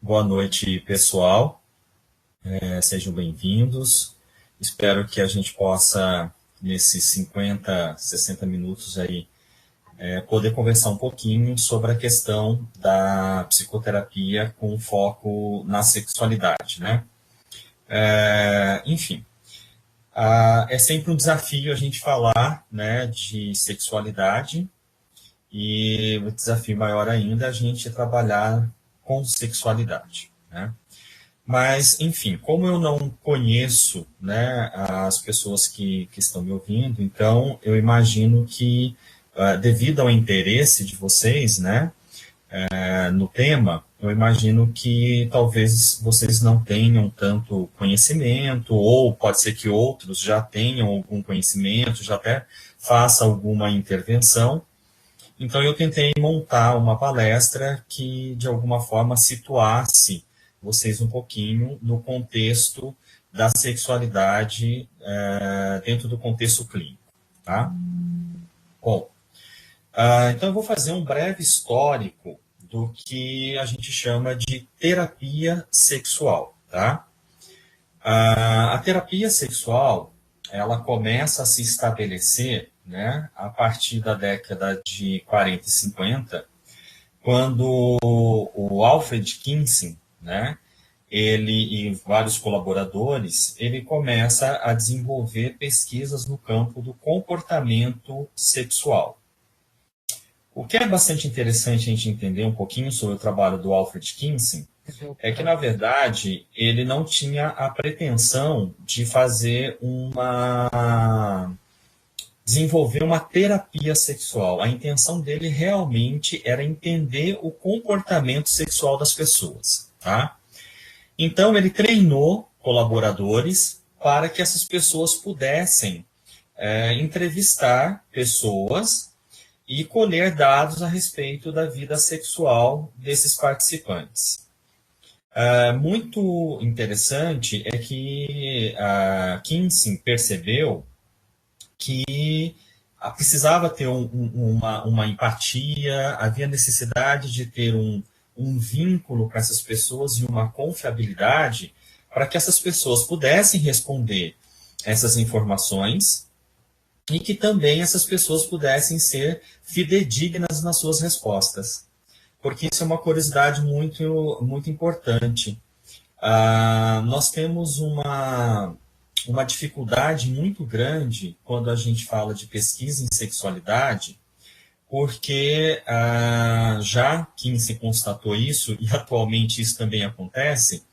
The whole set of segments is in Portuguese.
Boa noite, pessoal. Sejam bem-vindos. Espero que a gente possa, nesses 50, 60 minutos aí, poder conversar um pouquinho sobre a questão da psicoterapia com foco na sexualidade, né? Enfim, é sempre um desafio a gente falar, né, de sexualidade e o desafio maior ainda é a gente trabalhar com sexualidade, né? Mas, enfim, como eu não conheço, né, as pessoas que estão me ouvindo, então eu imagino que, devido ao interesse de vocês, né, no tema, eu imagino que talvez vocês não tenham tanto conhecimento, ou pode ser que outros já tenham algum conhecimento, já até faça alguma intervenção. Então, eu tentei montar uma palestra que, de alguma forma, situasse vocês um pouquinho no contexto da sexualidade dentro do contexto clínico, tá? Bom, então eu vou fazer um breve histórico do que a gente chama de terapia sexual, tá? A terapia sexual, ela começa a se estabelecer, né, a partir da década de 40 e 50, quando o Alfred Kinsey, né, ele e vários colaboradores, ele começa a desenvolver pesquisas no campo do comportamento sexual. O que é bastante interessante a gente entender um pouquinho sobre o trabalho do Alfred Kinsey é que, na verdade, ele não tinha a pretensão de desenvolver uma terapia sexual. A intenção dele realmente era entender o comportamento sexual das pessoas, tá? Então, ele treinou colaboradores para que essas pessoas pudessem entrevistar pessoas e colher dados a respeito da vida sexual desses participantes. Muito interessante é que Kinsey percebeu que precisava ter uma empatia, havia necessidade de ter um vínculo com essas pessoas e uma confiabilidade para que essas pessoas pudessem responder essas informações e que também essas pessoas pudessem ser fidedignas nas suas respostas. Porque isso é uma curiosidade muito, muito importante. Nós temos uma dificuldade muito grande quando a gente fala de pesquisa em sexualidade, porque já que se constatou isso, e atualmente isso também acontece,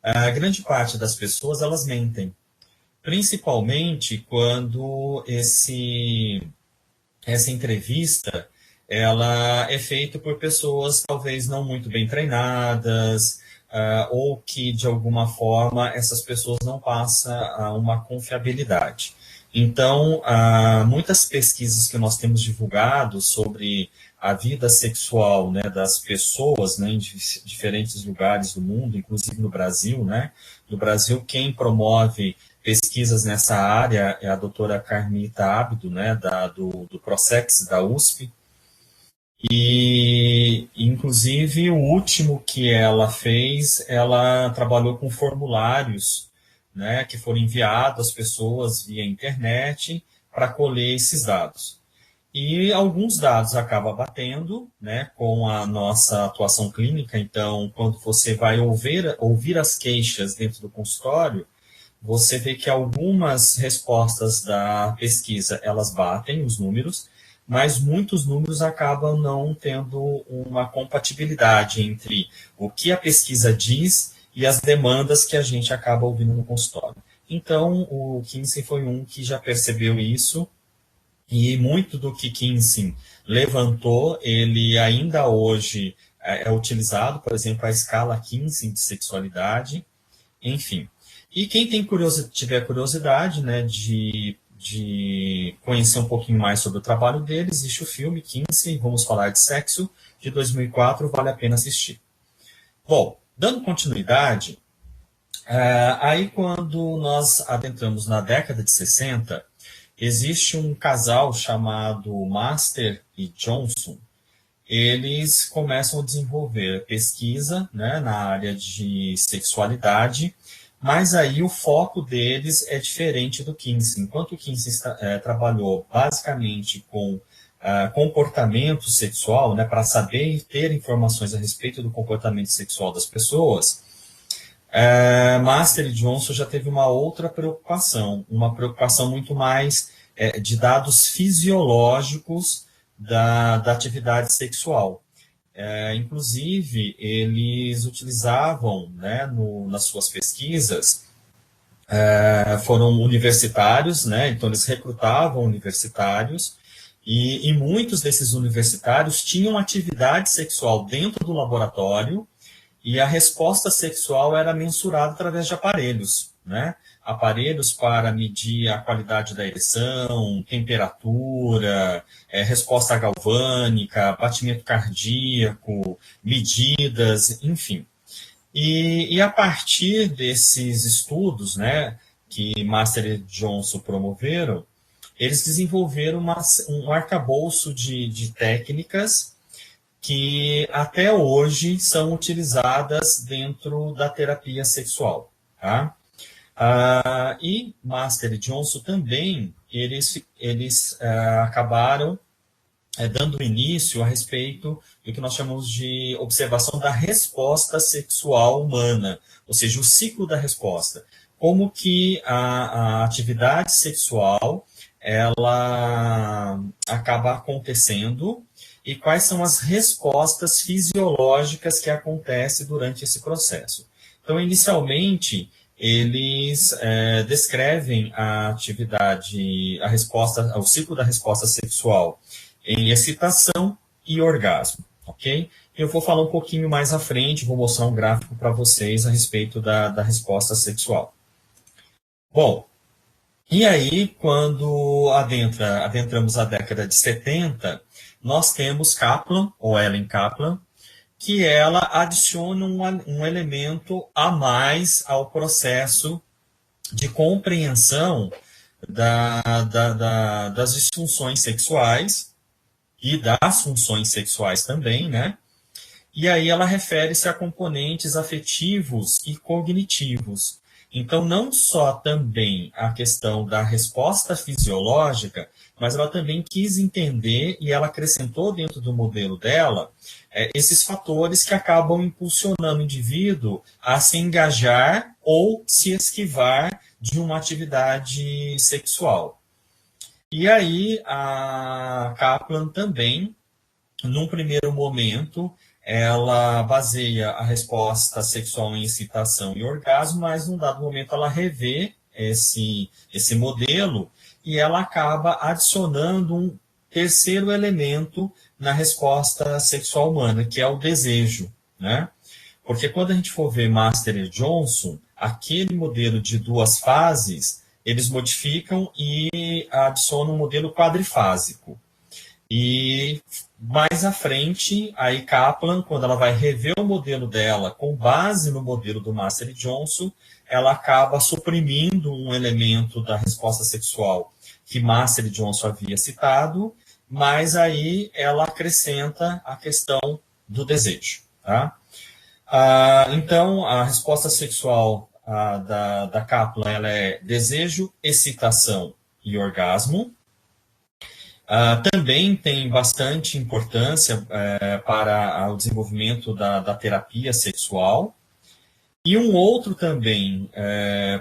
a grande parte das pessoas elas mentem, principalmente quando essa entrevista ela é feita por pessoas talvez não muito bem treinadas, ou que, de alguma forma, essas pessoas não passam uma confiabilidade. Então, muitas pesquisas que nós temos divulgado sobre a vida sexual, né, das pessoas, né, em diferentes lugares do mundo, inclusive no Brasil, né? No Brasil, quem promove pesquisas nessa área é a doutora Carmita Abdo, né, do Prosex, da USP. E, inclusive, o último que ela fez, ela trabalhou com formulários, né, que foram enviados às pessoas via internet para colher esses dados. E alguns dados acabam batendo, né, com a nossa atuação clínica. Então, quando você vai ouvir as queixas dentro do consultório, você vê que algumas respostas da pesquisa, elas batem os números, mas muitos números acabam não tendo uma compatibilidade entre o que a pesquisa diz e as demandas que a gente acaba ouvindo no consultório. Então, o Kinsey foi um que já percebeu isso, e muito do que Kinsey levantou, ele ainda hoje é utilizado, por exemplo, a escala Kinsey de sexualidade, enfim. E quem tiver curiosidade, né, de conhecer um pouquinho mais sobre o trabalho deles, existe o filme Kinsey, Vamos Falar de Sexo, de 2004, vale a pena assistir. Bom, dando continuidade, aí quando nós adentramos na década de 60, existe um casal chamado Master e Johnson. eles começam a desenvolver pesquisa, né, na área de sexualidade, mas aí o foco deles é diferente do Kinsey. Enquanto o Kinsey trabalhou basicamente com comportamento sexual, né, para saber e ter informações a respeito do comportamento sexual das pessoas, Master e Johnson já teve uma preocupação muito mais de dados fisiológicos da atividade sexual. Inclusive, eles utilizavam, né, nas suas pesquisas, foram universitários, né, então eles recrutavam universitários, e muitos desses universitários tinham atividade sexual dentro do laboratório, e a resposta sexual era mensurada através de aparelhos, né? Aparelhos para medir a qualidade da ereção, temperatura, resposta galvânica, batimento cardíaco, medidas, enfim. E a partir desses estudos, né, que Master e Johnson promoveram, eles desenvolveram um arcabouço de técnicas que até hoje são utilizadas dentro da terapia sexual. Tá? E Master e Johnson também, eles acabaram dando início a respeito do que nós chamamos de observação da resposta sexual humana, ou seja, o ciclo da resposta. Como que a atividade sexual ela acaba acontecendo e quais são as respostas fisiológicas que acontecem durante esse processo. Então, inicialmente, eles descrevem a atividade, a resposta, o ciclo da resposta sexual em excitação e orgasmo, ok? Eu vou falar um pouquinho mais à frente, vou mostrar um gráfico para vocês a respeito da resposta sexual. Bom, e aí, quando adentramos a década de 70, nós temos Kaplan, ou Ellen Kaplan, que ela adiciona um elemento a mais ao processo de compreensão das disfunções sexuais e das funções sexuais também, né? E aí ela refere-se a componentes afetivos e cognitivos. Então, não só também a questão da resposta fisiológica, mas ela também quis entender, e ela acrescentou dentro do modelo dela, esses fatores que acabam impulsionando o indivíduo a se engajar ou se esquivar de uma atividade sexual. E aí, a Kaplan também, num primeiro momento, ela baseia a resposta sexual em excitação e orgasmo, mas num dado momento ela revê esse modelo e ela acaba adicionando um terceiro elemento na resposta sexual humana, que é o desejo, né? Porque quando a gente for ver Master e Johnson, aquele modelo de duas fases, eles modificam e adicionam um modelo quadrifásico. E mais à frente, aí Kaplan, quando ela vai rever o modelo dela com base no modelo do Master e Johnson, ela acaba suprimindo um elemento da resposta sexual que Master e Johnson havia citado, mas aí ela acrescenta a questão do desejo. Tá? Então, a resposta sexual da Kaplan ela é desejo, excitação e orgasmo. Também tem bastante importância para o desenvolvimento da terapia sexual. E um outro também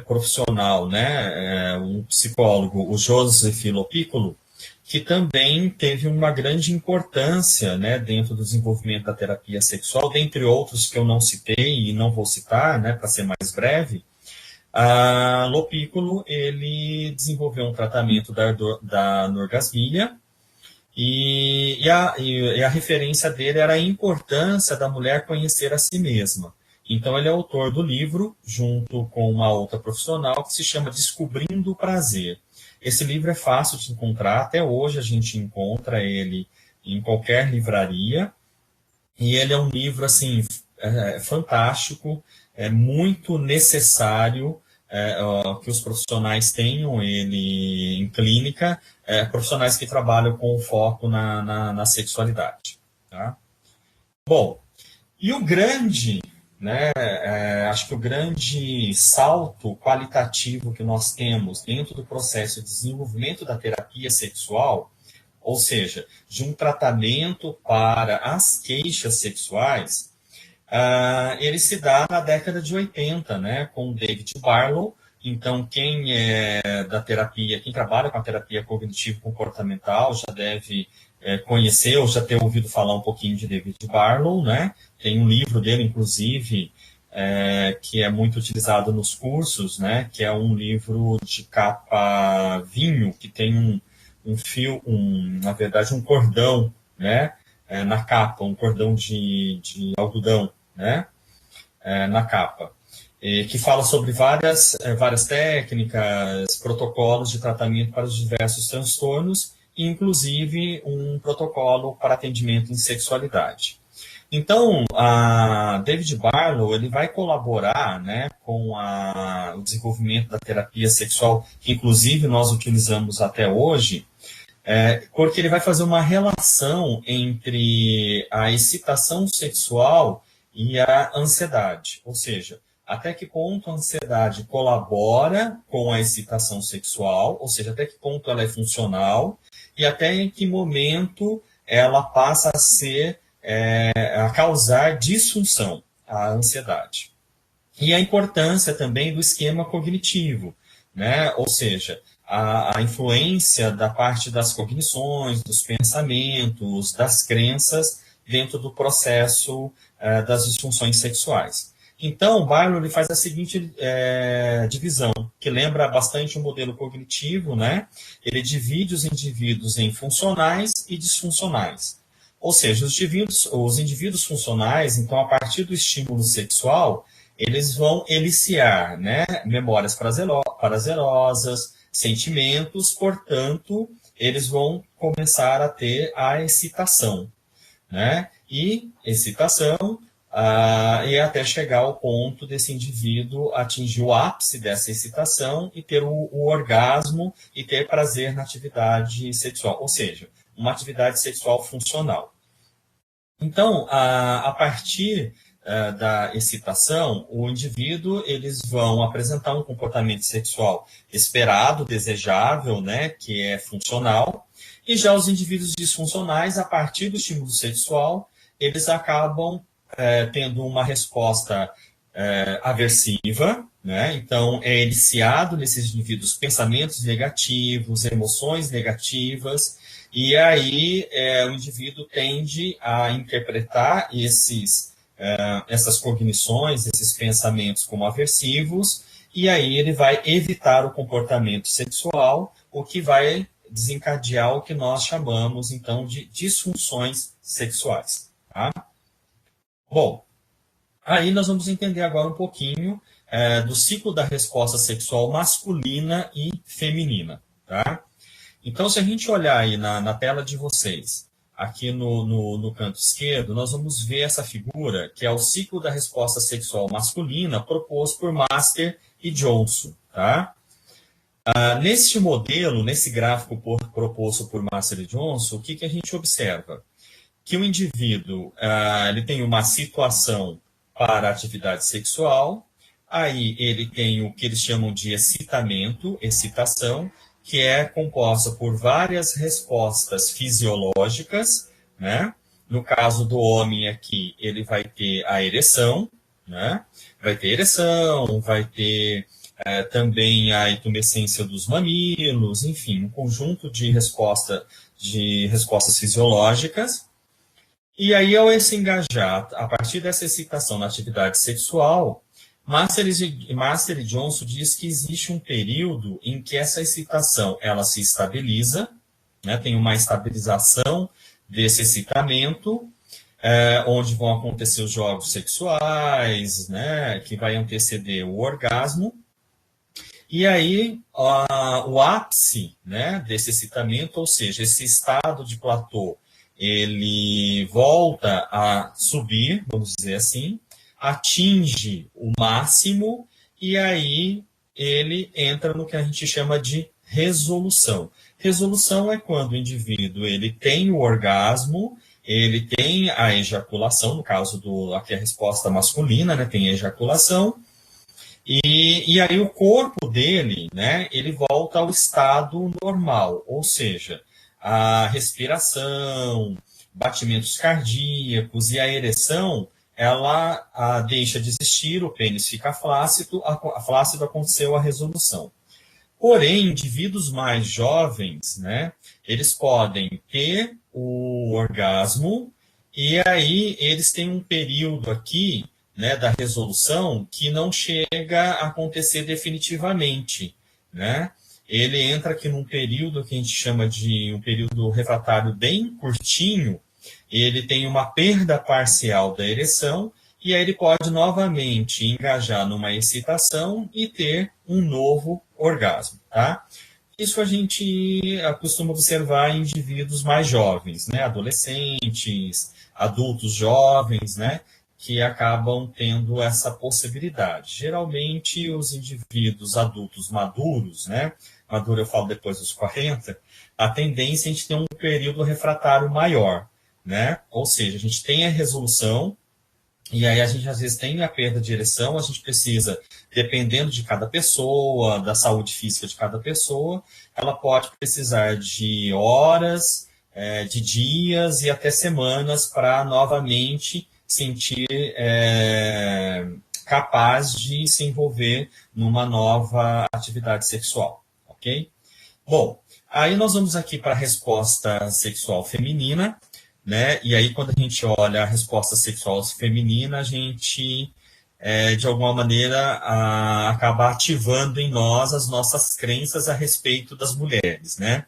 profissional, né, um psicólogo, o Joseph Lopiccolo, que também teve uma grande importância, né, dentro do desenvolvimento da terapia sexual, dentre outros que eu não citei e não vou citar, né, para ser mais breve. Lopiccolo, ele desenvolveu um tratamento da anorgasmia e a referência dele era a importância da mulher conhecer a si mesma. Então, ele é autor do livro, junto com uma outra profissional, que se chama Descobrindo o Prazer. Esse livro é fácil de encontrar, até hoje a gente encontra ele em qualquer livraria, e ele é um livro, assim, fantástico, é muito necessário que os profissionais tenham ele em clínica, profissionais que trabalham com foco na sexualidade. tá? Bom, e o grande, né, acho que o grande salto qualitativo que nós temos dentro do processo de desenvolvimento da terapia sexual, ou seja, de um tratamento para as queixas sexuais, ele se dá na década de 80, né, com David Barlow. Então, quem é da terapia, quem trabalha com a terapia cognitivo-comportamental já deve conhecer ou já ter ouvido falar um pouquinho de David Barlow, né? Tem um livro dele, inclusive, que é muito utilizado nos cursos, né? Que é um livro de capa vinho, que tem um fio, na verdade, um cordão, né? Na capa, um cordão de algodão, né? Na capa. Que fala sobre várias técnicas, protocolos de tratamento para os diversos transtornos, inclusive um protocolo para atendimento em sexualidade. Então, a David Barlow ele vai colaborar, né, com o desenvolvimento da terapia sexual, que inclusive nós utilizamos até hoje, porque ele vai fazer uma relação entre a excitação sexual e a ansiedade, ou seja, até que ponto a ansiedade colabora com a excitação sexual, ou seja, até que ponto ela é funcional, e até em que momento ela passa a ser, a causar disfunção, a ansiedade. E a importância também do esquema cognitivo, né? Ou seja, a influência da parte das cognições, dos pensamentos, das crenças dentro do processo das disfunções sexuais. Então, Barlow ele faz a seguinte divisão, que lembra bastante o modelo cognitivo, né? Ele divide os indivíduos em funcionais e disfuncionais. Ou seja, os indivíduos funcionais, então, a partir do estímulo sexual, eles vão eliciar, né, memórias prazerosas, sentimentos, portanto, eles vão começar a ter a excitação, né? E excitação e até chegar ao ponto desse indivíduo atingir o ápice dessa excitação e ter o orgasmo e ter prazer na atividade sexual, ou seja, uma atividade sexual funcional. Então, a partir da excitação, o indivíduo, eles vão apresentar um comportamento sexual esperado, desejável, né, que é funcional, e já os indivíduos disfuncionais, a partir do estímulo sexual, eles acabam tendo uma resposta aversiva, né? Então é iniciado nesses indivíduos pensamentos negativos, emoções negativas, e aí o indivíduo tende a interpretar essas cognições, esses pensamentos como aversivos, e aí ele vai evitar o comportamento sexual, o que vai desencadear o que nós chamamos, então, de disfunções sexuais. Tá? Bom, aí nós vamos entender agora um pouquinho do ciclo da resposta sexual masculina e feminina. Tá? Então, se a gente olhar aí na tela de vocês, aqui no canto esquerdo, nós vamos ver essa figura, que é o ciclo da resposta sexual masculina proposto por Master e Johnson. Tá? Neste modelo, nesse gráfico proposto por Master e Johnson, o que a gente observa? Que o indivíduo ele tem uma situação para atividade sexual, aí ele tem o que eles chamam de excitação, que é composta por várias respostas fisiológicas, né? No caso do homem aqui, ele vai ter a ereção, né? Vai ter ereção, vai ter também a intumescência dos mamilos, enfim, um conjunto de respostas fisiológicas. E aí, ao se engajar, a partir dessa excitação na atividade sexual, Master e Johnson diz que existe um período em que essa excitação ela se estabiliza, né, tem uma estabilização desse excitamento, onde vão acontecer os jogos sexuais, né, que vai anteceder o orgasmo. E aí, o ápice, né, desse excitamento, ou seja, esse estado de platô, ele volta a subir, vamos dizer assim, atinge o máximo e aí ele entra no que a gente chama de resolução. Resolução é quando o indivíduo ele tem o orgasmo ele tem a ejaculação, no caso aqui a resposta masculina, né, tem a ejaculação, e aí o corpo dele, né, ele volta ao estado normal, ou seja, a respiração, batimentos cardíacos e a ereção, ela deixa de existir, o pênis fica flácido, aconteceu a resolução. Porém, indivíduos mais jovens, né, eles podem ter o orgasmo e aí eles têm um período aqui, né, da resolução que não chega a acontecer definitivamente, né? Ele entra aqui num período que a gente chama de um período refratário bem curtinho, ele tem uma perda parcial da ereção e aí ele pode novamente engajar numa excitação e ter um novo orgasmo, tá? Isso a gente costuma observar em indivíduos mais jovens, né? Adolescentes, adultos jovens, né? Que acabam tendo essa possibilidade. Geralmente, os indivíduos adultos maduros, né? Maduro eu falo depois dos 40, a tendência é a gente ter um período refratário maior, né? Ou seja, a gente tem a resolução, e aí a gente às vezes tem a perda de ereção, a gente precisa, dependendo de cada pessoa, da saúde física de cada pessoa, ela pode precisar de horas, de dias e até semanas para novamente sentir capaz de se envolver numa nova atividade sexual, ok? Bom, aí nós vamos aqui para a resposta sexual feminina, né? E aí, quando a gente olha a resposta sexual feminina, a gente, de alguma maneira, acaba ativando em nós as nossas crenças a respeito das mulheres, né?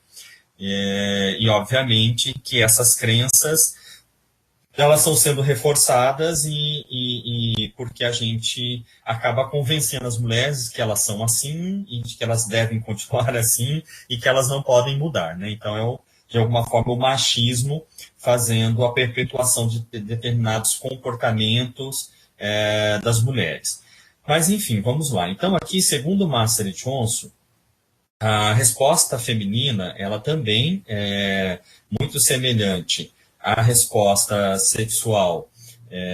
E, obviamente, que essas crenças, elas estão sendo reforçadas e porque a gente acaba convencendo as mulheres que elas são assim e de que elas devem continuar assim e que elas não podem mudar, né? Então, de alguma forma, o machismo fazendo a perpetuação de determinados comportamentos das mulheres. Mas, enfim, vamos lá. Então, aqui, segundo o Master Johnson, a resposta feminina, ela também é muito semelhante à resposta sexual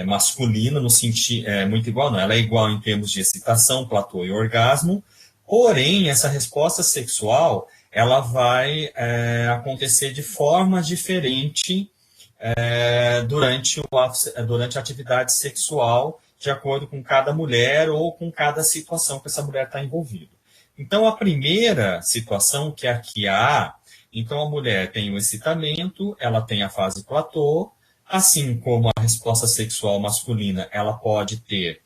masculina, no sentido, muito igual, não, ela é igual em termos de excitação, platô e orgasmo, porém, essa resposta sexual, ela vai acontecer de forma diferente durante a atividade sexual, de acordo com cada mulher ou com cada situação que essa mulher está envolvida. Então, a primeira situação, que é aqui a A, então a mulher tem o excitamento, ela tem a fase platô, assim como a resposta sexual masculina, ela pode ter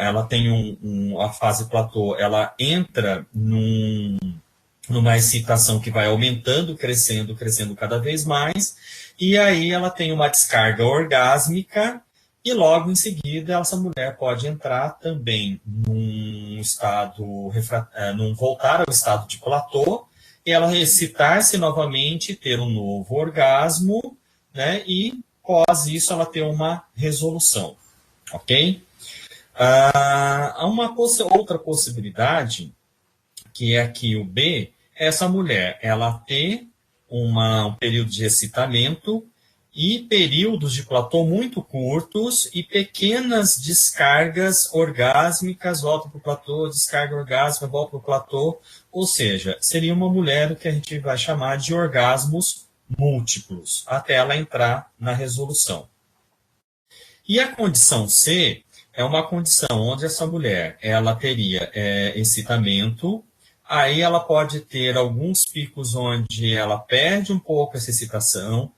ela tem a fase platô, ela entra numa excitação que vai aumentando, crescendo cada vez mais, e aí ela tem uma descarga orgásmica, e logo em seguida essa mulher pode entrar também voltar ao estado de platô, e ela excitar-se novamente, ter um novo orgasmo, né, e após isso ela ter uma resolução, ok? Há uma outra possibilidade, que é aqui o B, essa mulher, ela ter um período de excitamento e períodos de platô muito curtos e pequenas descargas orgásmicas, volta para o platô, descarga orgásmica, volta para o platô, ou seja, seria uma mulher o que a gente vai chamar de orgasmos múltiplos, até ela entrar na resolução. E a condição C é uma condição onde essa mulher ela teria excitamento, aí ela pode ter alguns picos onde ela perde um pouco essa excitação,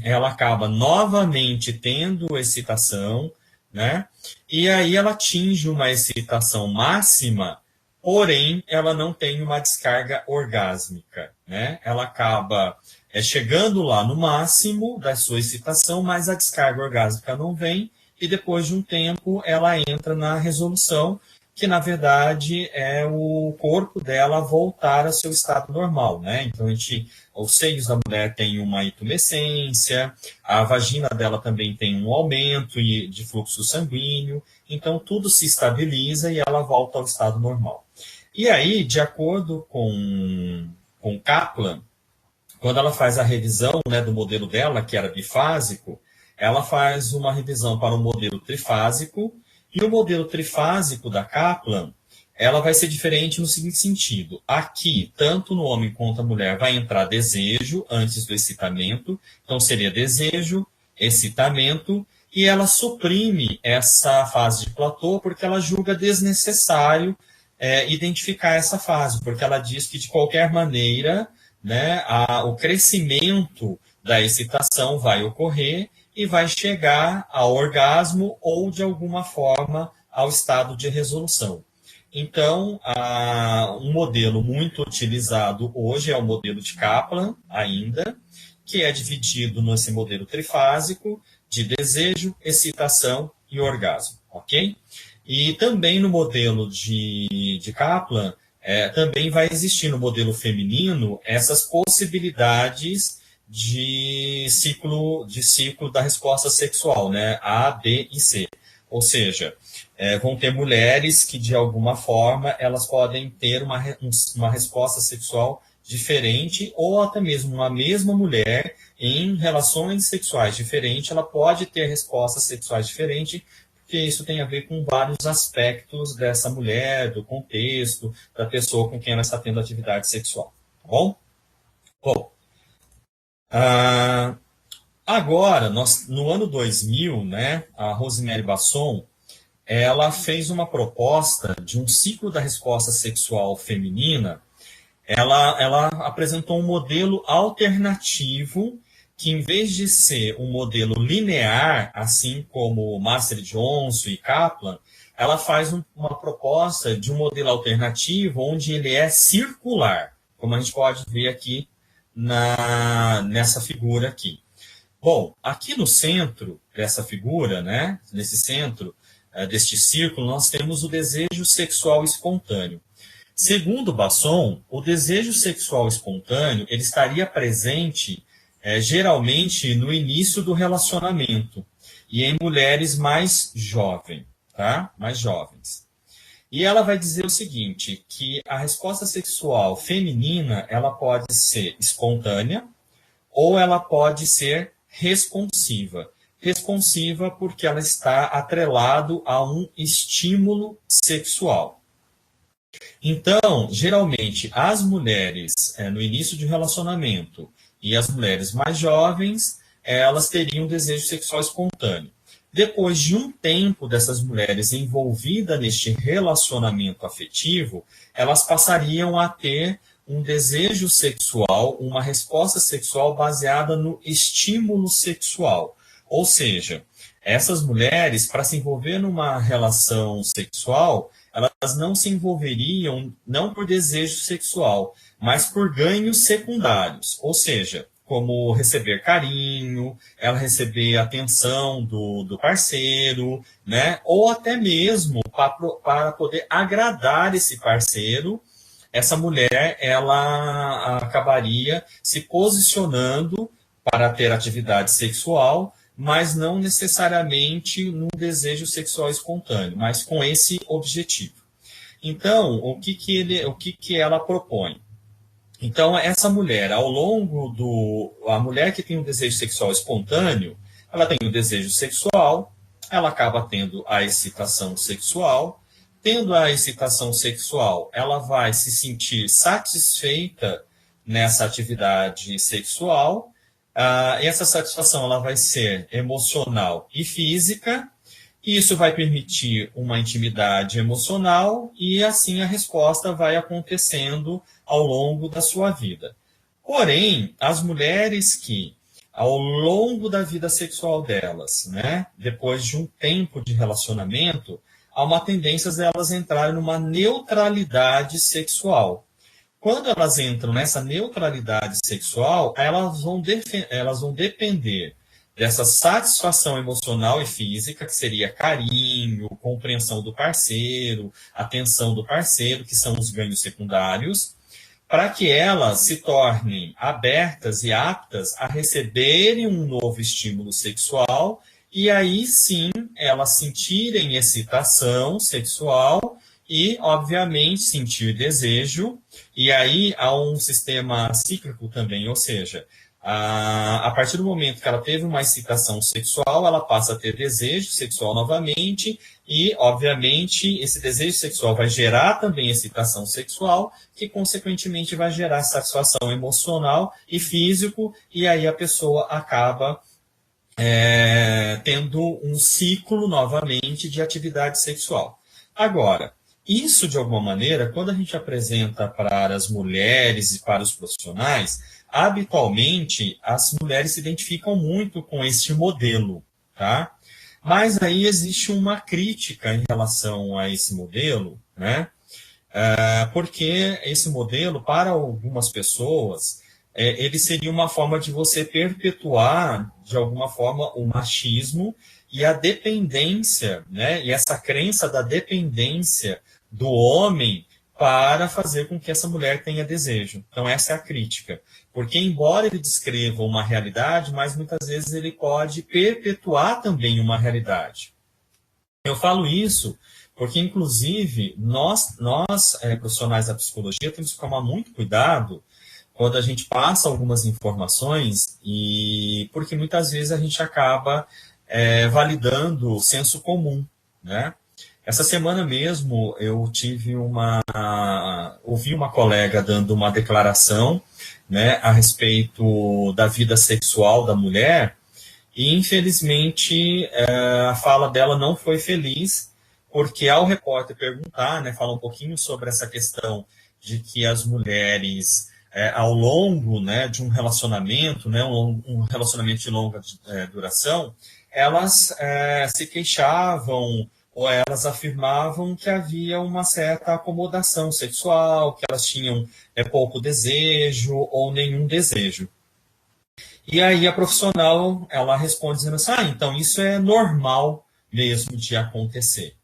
ela acaba novamente tendo excitação, né? E aí ela atinge uma excitação máxima, porém ela não tem uma descarga orgásmica, né? Ela acaba chegando lá no máximo da sua excitação, mas a descarga orgásmica não vem, e depois de um tempo ela entra na resolução, que na verdade é o corpo dela voltar ao seu estado normal, né? Então os seios da mulher têm uma intumescência, a vagina dela também tem um aumento de fluxo sanguíneo, então tudo se estabiliza e ela volta ao estado normal. E aí, de acordo com Kaplan, quando ela faz a revisão, né, do modelo dela, que era bifásico, ela faz uma revisão para o modelo trifásico, e o modelo trifásico da Kaplan, ela vai ser diferente no seguinte sentido. Aqui, tanto no homem quanto na mulher, vai entrar desejo antes do excitamento, então seria desejo, excitamento, e ela suprime essa fase de platô porque ela julga desnecessário identificar essa fase, porque ela diz que, de qualquer maneira, né, o crescimento da excitação vai ocorrer e vai chegar ao orgasmo ou, de alguma forma, ao estado de resolução. Então, um modelo muito utilizado hoje é o modelo de Kaplan, ainda, que é dividido nesse modelo trifásico de desejo, excitação e orgasmo, ok? E também no modelo de Kaplan, também vai existir no modelo feminino essas possibilidades de ciclo da resposta sexual, né? A, B e C. Ou seja, vão ter mulheres que, de alguma forma, elas podem ter uma resposta sexual diferente, ou até mesmo uma mesma mulher, em relações sexuais diferentes, ela pode ter respostas sexuais diferentes, porque isso tem a ver com vários aspectos dessa mulher, do contexto, da pessoa com quem ela está tendo atividade sexual. Tá bom? Bom, agora, no ano 2000, né, a Rosemary Basson, ela fez uma proposta de um ciclo da resposta sexual feminina. Ela apresentou um modelo alternativo que, em vez de ser um modelo linear, assim como Master Johnson e Kaplan, ela faz uma proposta de um modelo alternativo onde ele é circular, como a gente pode ver aqui nessa figura aqui. Bom, aqui no centro dessa figura, né, nesse centro deste círculo, nós temos o desejo sexual espontâneo. Segundo Basson, o desejo sexual espontâneo ele estaria presente geralmente no início do relacionamento e em mulheres mais jovens, tá? Mais jovens. E ela vai dizer o seguinte, que a resposta sexual feminina ela pode ser espontânea ou ela pode ser responsiva. Responsiva porque ela está atrelado a um estímulo sexual. Então, geralmente, as mulheres no início de relacionamento e as mulheres mais jovens, elas teriam desejo sexual espontâneo. Depois de um tempo dessas mulheres envolvidas neste relacionamento afetivo, elas passariam a ter um desejo sexual, uma resposta sexual baseada no estímulo sexual. Ou seja, essas mulheres, para se envolver numa relação sexual, elas não se envolveriam não por desejo sexual, mas por ganhos secundários, ou seja, como receber carinho, ela receber atenção do parceiro, né? Ou até mesmo para poder agradar esse parceiro, essa mulher ela acabaria se posicionando para ter atividade sexual, mas não necessariamente num desejo sexual espontâneo, mas com esse objetivo. Então, o que ela propõe? Então, essa mulher, a mulher que tem um desejo sexual espontâneo, ela tem o desejo sexual, ela acaba tendo a excitação sexual. Tendo a excitação sexual, ela vai se sentir satisfeita nessa atividade sexual. Essa satisfação ela vai ser emocional e física, e isso vai permitir uma intimidade emocional, e assim a resposta vai acontecendo ao longo da sua vida. Porém, as mulheres que, ao longo da vida sexual delas, né, depois de um tempo de relacionamento, há uma tendência de elas entrarem numa neutralidade sexual. Quando elas entram nessa neutralidade sexual, elas vão depender dessa satisfação emocional e física, que seria carinho, compreensão do parceiro, atenção do parceiro, que são os ganhos secundários, para que elas se tornem abertas e aptas a receberem um novo estímulo sexual, e aí sim elas sentirem excitação sexual e, obviamente, sentir desejo, e aí há um sistema cíclico também, ou seja, a partir do momento que ela teve uma excitação sexual, ela passa a ter desejo sexual novamente, e, obviamente, esse desejo sexual vai gerar também excitação sexual, que, consequentemente, vai gerar satisfação emocional e físico, e aí a pessoa acaba tendo um ciclo novamente de atividade sexual. Agora, isso, de alguma maneira, quando a gente apresenta para as mulheres e para os profissionais, habitualmente as mulheres se identificam muito com este modelo, tá? Mas aí existe uma crítica em relação a esse modelo, né? Porque esse modelo, para algumas pessoas, ele seria uma forma de você perpetuar, de alguma forma, o machismo e a dependência, né? E essa crença da dependência do homem para fazer com que essa mulher tenha desejo. Então, essa é a crítica. Porque, embora ele descreva uma realidade, mas muitas vezes ele pode perpetuar também uma realidade. Eu falo isso porque, inclusive, nós profissionais da psicologia, temos que tomar muito cuidado quando a gente passa algumas informações, e porque muitas vezes a gente acaba validando o senso comum, né? Essa semana mesmo eu ouvi uma colega dando uma declaração, né, a respeito da vida sexual da mulher, e infelizmente a fala dela não foi feliz, porque ao repórter perguntar, né, falar um pouquinho sobre essa questão de que as mulheres, ao longo, né, de um relacionamento, né, um relacionamento de longa duração, elas se queixavam ou elas afirmavam que havia uma certa acomodação sexual, que elas tinham pouco desejo ou nenhum desejo. E aí a profissional, ela responde dizendo assim, então isso é normal mesmo de acontecer.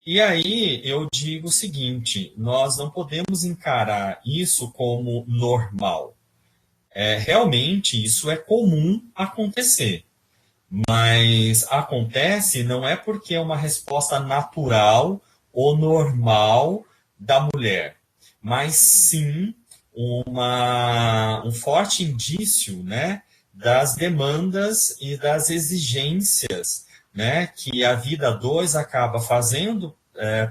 E aí eu digo o seguinte, nós não podemos encarar isso como normal. Realmente isso é comum acontecer, mas acontece não é porque é uma resposta natural ou normal da mulher, mas sim um forte indício, né, das demandas e das exigências, né, que a vida a dois acaba fazendo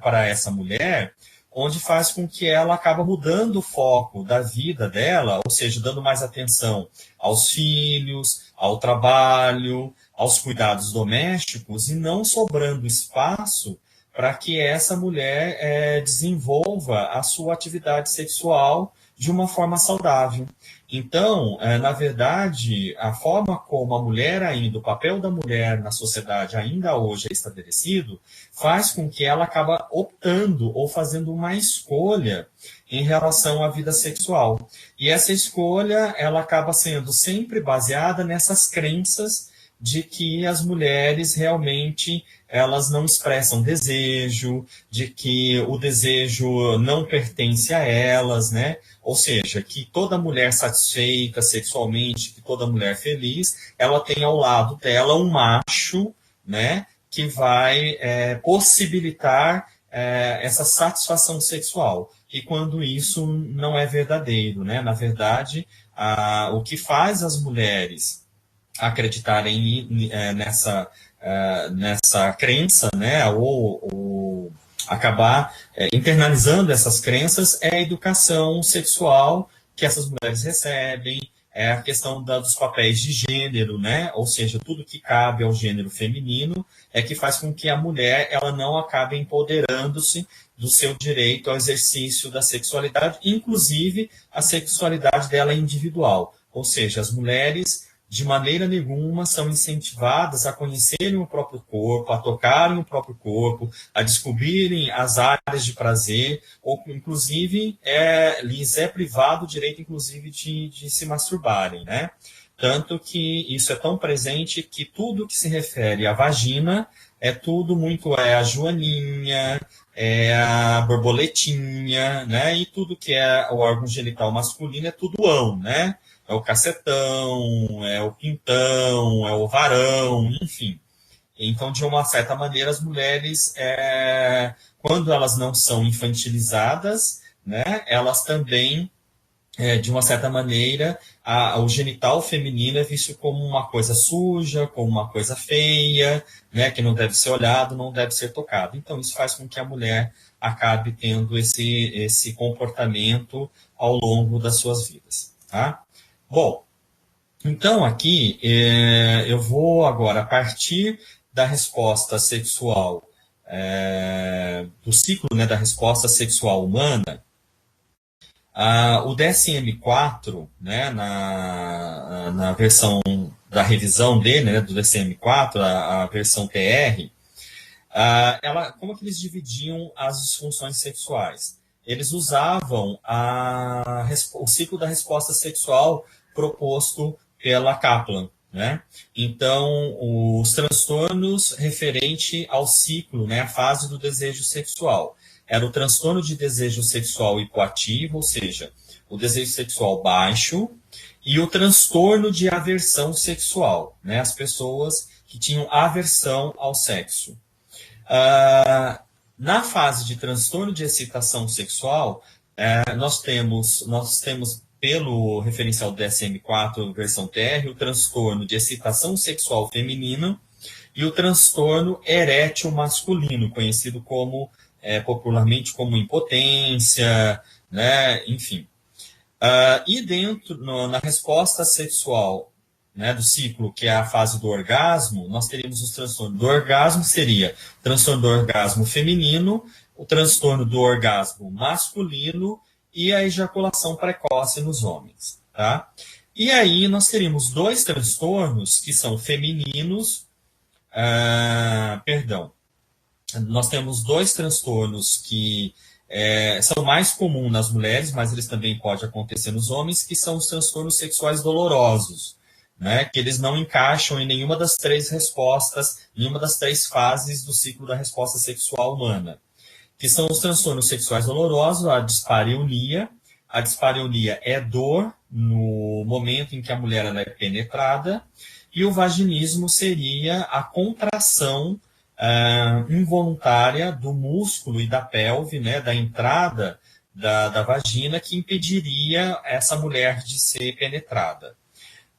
para essa mulher, onde faz com que ela acaba mudando o foco da vida dela, ou seja, dando mais atenção aos filhos, ao trabalho, aos cuidados domésticos, e não sobrando espaço para que essa mulher desenvolva a sua atividade sexual de uma forma saudável. Então, na verdade, a forma como a mulher ainda, o papel da mulher na sociedade ainda hoje é estabelecido, faz com que ela acaba optando ou fazendo uma escolha em relação à vida sexual. E essa escolha, ela acaba sendo sempre baseada nessas crenças de que as mulheres realmente elas não expressam desejo, de que o desejo não pertence a elas, né? Ou seja, que toda mulher satisfeita sexualmente, que toda mulher feliz, ela tem ao lado dela um macho, né? Que vai possibilitar essa satisfação sexual. E quando isso não é verdadeiro, né? Na verdade, o que faz as mulheres acreditarem nessa crença, né, ou acabar internalizando essas crenças, é a educação sexual que essas mulheres recebem, é a questão dos papéis de gênero, né, ou seja, tudo que cabe ao gênero feminino é que faz com que a mulher ela não acabe empoderando-se do seu direito ao exercício da sexualidade, inclusive a sexualidade dela individual, ou seja, as mulheres de maneira nenhuma são incentivadas a conhecerem o próprio corpo, a tocarem o próprio corpo, a descobrirem as áreas de prazer, ou inclusive lhes é privado o direito, inclusive, de se masturbarem, né? Tanto que isso é tão presente que tudo que se refere à vagina é tudo muito a joaninha, é a borboletinha, né? E tudo que é o órgão genital masculino é tudo ão, né? É o cacetão, é o pintão, é o varão, enfim. Então, de uma certa maneira, as mulheres, quando elas não são infantilizadas, né, elas também, de uma certa maneira, o genital feminino é visto como uma coisa suja, como uma coisa feia, né, que não deve ser olhado, não deve ser tocado. Então, isso faz com que a mulher acabe tendo esse comportamento ao longo das suas vidas. Tá? Bom, então aqui eu vou agora, a partir da resposta sexual, do ciclo, né, da resposta sexual humana, o DSM-4, né, na versão da revisão dele, né, do DSM-4, a versão TR, como que eles dividiam as disfunções sexuais? Eles usavam o ciclo da resposta sexual proposto pela Kaplan, né? Então, os transtornos referente ao ciclo, né, a fase do desejo sexual, era o transtorno de desejo sexual hipoativo, ou seja, o desejo sexual baixo, e o transtorno de aversão sexual, né, as pessoas que tinham aversão ao sexo. Na fase de transtorno de excitação sexual, nós temos pelo referencial DSM-4, versão TR, o transtorno de excitação sexual feminina e o transtorno erétil masculino, conhecido popularmente como impotência, né, enfim. E na resposta sexual, né, do ciclo, que é a fase do orgasmo, nós teríamos os transtornos do orgasmo, seria o transtorno do orgasmo feminino, o transtorno do orgasmo masculino e a ejaculação precoce nos homens. Tá? E aí nós teríamos dois transtornos que são femininos, nós temos dois transtornos que são mais comuns nas mulheres, mas eles também podem acontecer nos homens, que são os transtornos sexuais dolorosos, né, que eles não encaixam em nenhuma das três respostas, nenhuma das três fases do ciclo da resposta sexual humana, que são os transtornos sexuais dolorosos, a dispareunia. A dispareunia é dor no momento em que a mulher ela é penetrada, e o vaginismo seria a contração involuntária do músculo e da pelve, né, da entrada da vagina, que impediria essa mulher de ser penetrada.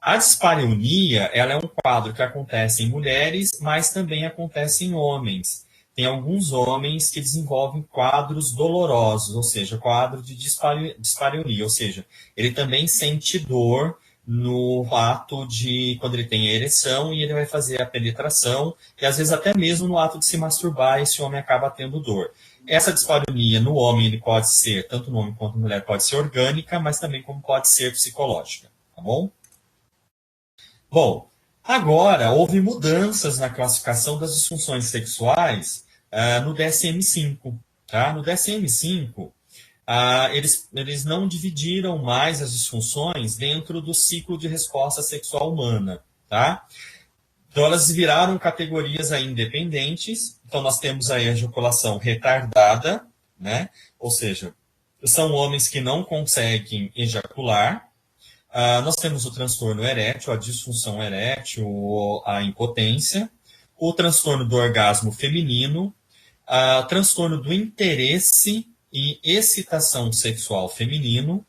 A dispareunia, ela é um quadro que acontece em mulheres, mas também acontece em homens. Tem alguns homens que desenvolvem quadros dolorosos, ou seja, quadro de dispareunia, ou seja, ele também sente dor no ato de, quando ele tem a ereção e ele vai fazer a penetração, e às vezes até mesmo no ato de se masturbar, esse homem acaba tendo dor. Essa dispareunia no homem, ele pode ser, tanto no homem quanto na mulher, pode ser orgânica, mas também como pode ser psicológica, tá bom? Bom, agora houve mudanças na classificação das disfunções sexuais no DSM-5. Tá? No DSM-5, eles não dividiram mais as disfunções dentro do ciclo de resposta sexual humana. Tá? Então, elas viraram categorias aí independentes. Então, nós temos aí a ejaculação retardada, né? Ou seja, são homens que não conseguem ejacular. Nós temos o transtorno erétil, a disfunção erétil, a impotência, o transtorno do orgasmo feminino, transtorno do interesse e excitação sexual feminino,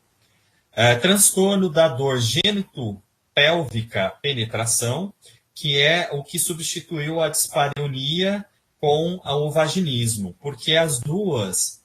transtorno da dor gênito-pélvica penetração, que é o que substituiu a dispareunia com o vaginismo, porque as duas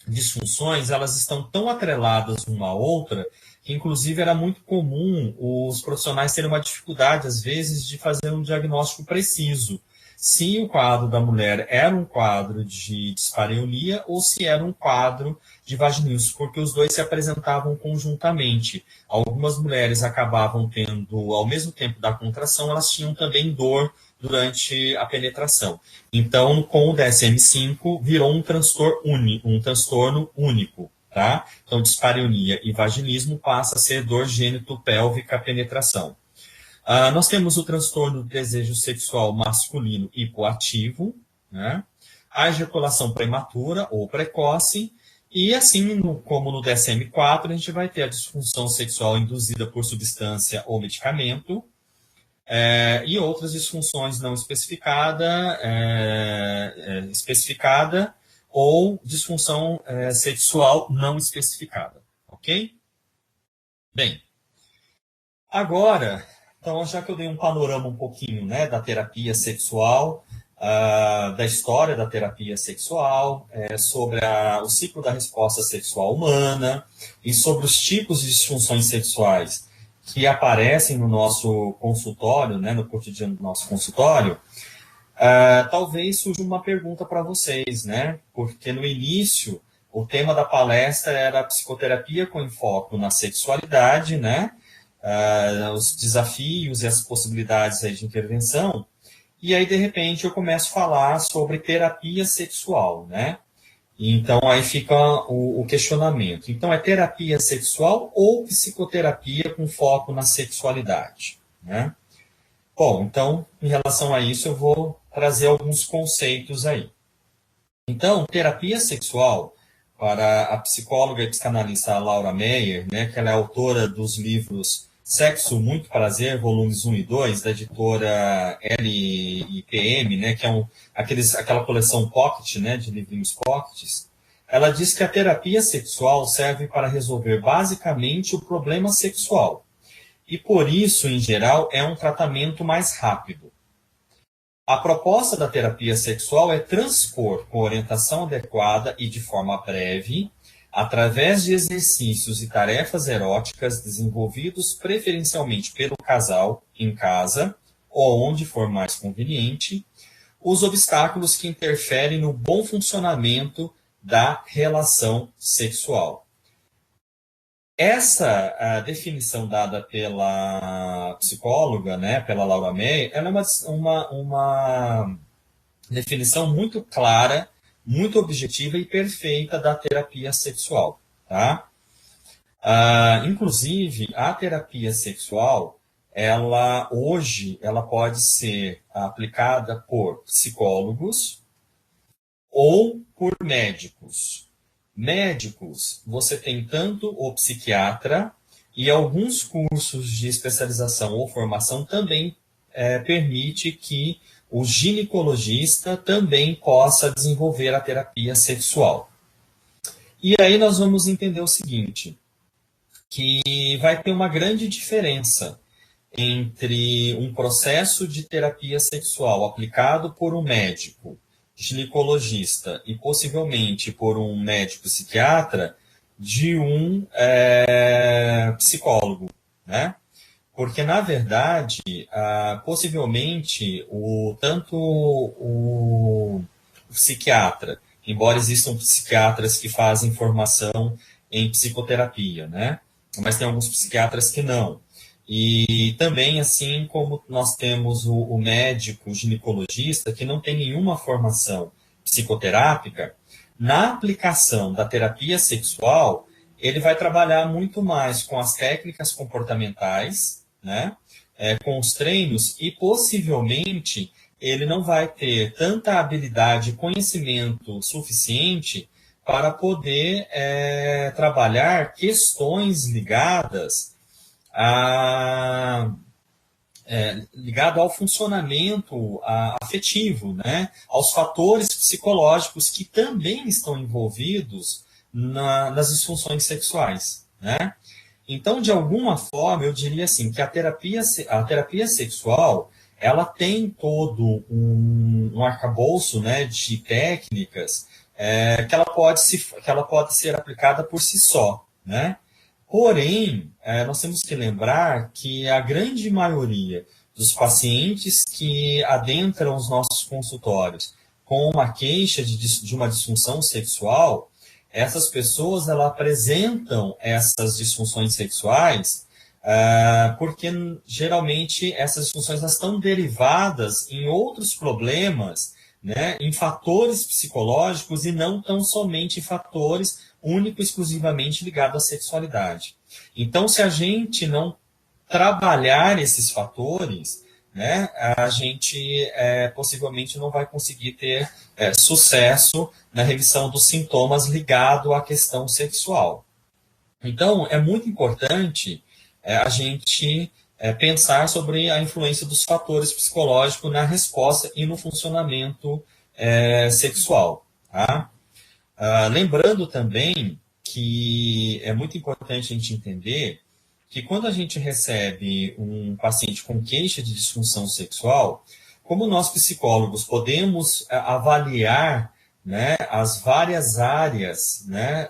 disfunções elas estão tão atreladas uma à outra que, inclusive, era muito comum os profissionais terem uma dificuldade, às vezes, de fazer um diagnóstico preciso. Se o quadro da mulher era um quadro de dispareunia ou se era um quadro de vaginismo, porque os dois se apresentavam conjuntamente. Algumas mulheres acabavam tendo, ao mesmo tempo da contração, elas tinham também dor durante a penetração. Então, com o DSM-5, virou um transtorno único. Tá? Então, dispareunia e vaginismo passa a ser dor gênito-pélvica penetração. Nós temos o transtorno do desejo sexual masculino hipoativo, né? A ejaculação prematura ou precoce, e assim como no DSM-4, a gente vai ter a disfunção sexual induzida por substância ou medicamento, e outras disfunções não especificada ou disfunção sexual não especificada, ok? Bem, agora, então, já que eu dei um panorama um pouquinho, né, da terapia sexual, da história da terapia sexual, sobre o ciclo da resposta sexual humana e sobre os tipos de disfunções sexuais que aparecem no nosso consultório, né, no cotidiano do nosso consultório, talvez surja uma pergunta para vocês, né? Porque no início o tema da palestra era psicoterapia com enfoque na sexualidade, né? Os desafios e as possibilidades aí de intervenção. E aí, de repente, eu começo a falar sobre terapia sexual, né? Então, aí fica o questionamento. Então, é terapia sexual ou psicoterapia com foco na sexualidade, né? Bom, então, em relação a isso, eu vou trazer alguns conceitos aí. Então, terapia sexual, para a psicóloga e psicanalista Laura Meyer, né, que ela é autora dos livros Sexo, Muito Prazer, volumes 1 e 2, da editora LIPM, né, que é aquela coleção pocket, né, de livrinhos pockets. Ela diz que a terapia sexual serve para resolver basicamente o problema sexual. E por isso, em geral, é um tratamento mais rápido. A proposta da terapia sexual é transpor com orientação adequada e de forma breve, através de exercícios e tarefas eróticas desenvolvidos preferencialmente pelo casal em casa ou onde for mais conveniente, os obstáculos que interferem no bom funcionamento da relação sexual. Essa definição dada pela psicóloga, né, pela Laura May, ela é uma definição muito clara, muito objetiva e perfeita da terapia sexual. Tá? Inclusive, a terapia sexual, hoje, ela pode ser aplicada por psicólogos ou por médicos. Médicos, você tem tanto o psiquiatra e alguns cursos de especialização ou formação também permite que o ginecologista também possa desenvolver a terapia sexual. E aí nós vamos entender o seguinte, que vai ter uma grande diferença entre um processo de terapia sexual aplicado por um médico ginecologista e possivelmente por um médico psiquiatra de um psicólogo, né? Porque, na verdade, possivelmente, tanto o psiquiatra, embora existam psiquiatras que fazem formação em psicoterapia, né? Mas tem alguns psiquiatras que não. E também, assim como nós temos o médico ginecologista, que não tem nenhuma formação psicoterápica, na aplicação da terapia sexual, ele vai trabalhar muito mais com as técnicas comportamentais, né? Com os treinos, e possivelmente ele não vai ter tanta habilidade e conhecimento suficiente para poder trabalhar questões ligadas ligado ao funcionamento afetivo, né? Aos fatores psicológicos que também estão envolvidos nas disfunções sexuais, né? Então, de alguma forma, eu diria assim, que a terapia sexual, ela tem todo um arcabouço, né, de técnicas que ela pode ser aplicada por si só, né? Porém, nós temos que lembrar que a grande maioria dos pacientes que adentram os nossos consultórios com uma queixa de uma disfunção sexual, essas pessoas elas apresentam essas disfunções sexuais porque geralmente essas disfunções elas estão derivadas em outros problemas, né, em fatores psicológicos e não tão somente em fatores único e exclusivamente ligado à sexualidade. Então, se a gente não trabalhar esses fatores, né, a gente possivelmente não vai conseguir ter sucesso na revisão dos sintomas ligado à questão sexual. Então, é muito importante a gente pensar sobre a influência dos fatores psicológicos na resposta e no funcionamento sexual. Tá? Lembrando também que é muito importante a gente entender que quando a gente recebe um paciente com queixa de disfunção sexual, como nós psicólogos podemos avaliar, né, as várias áreas, né,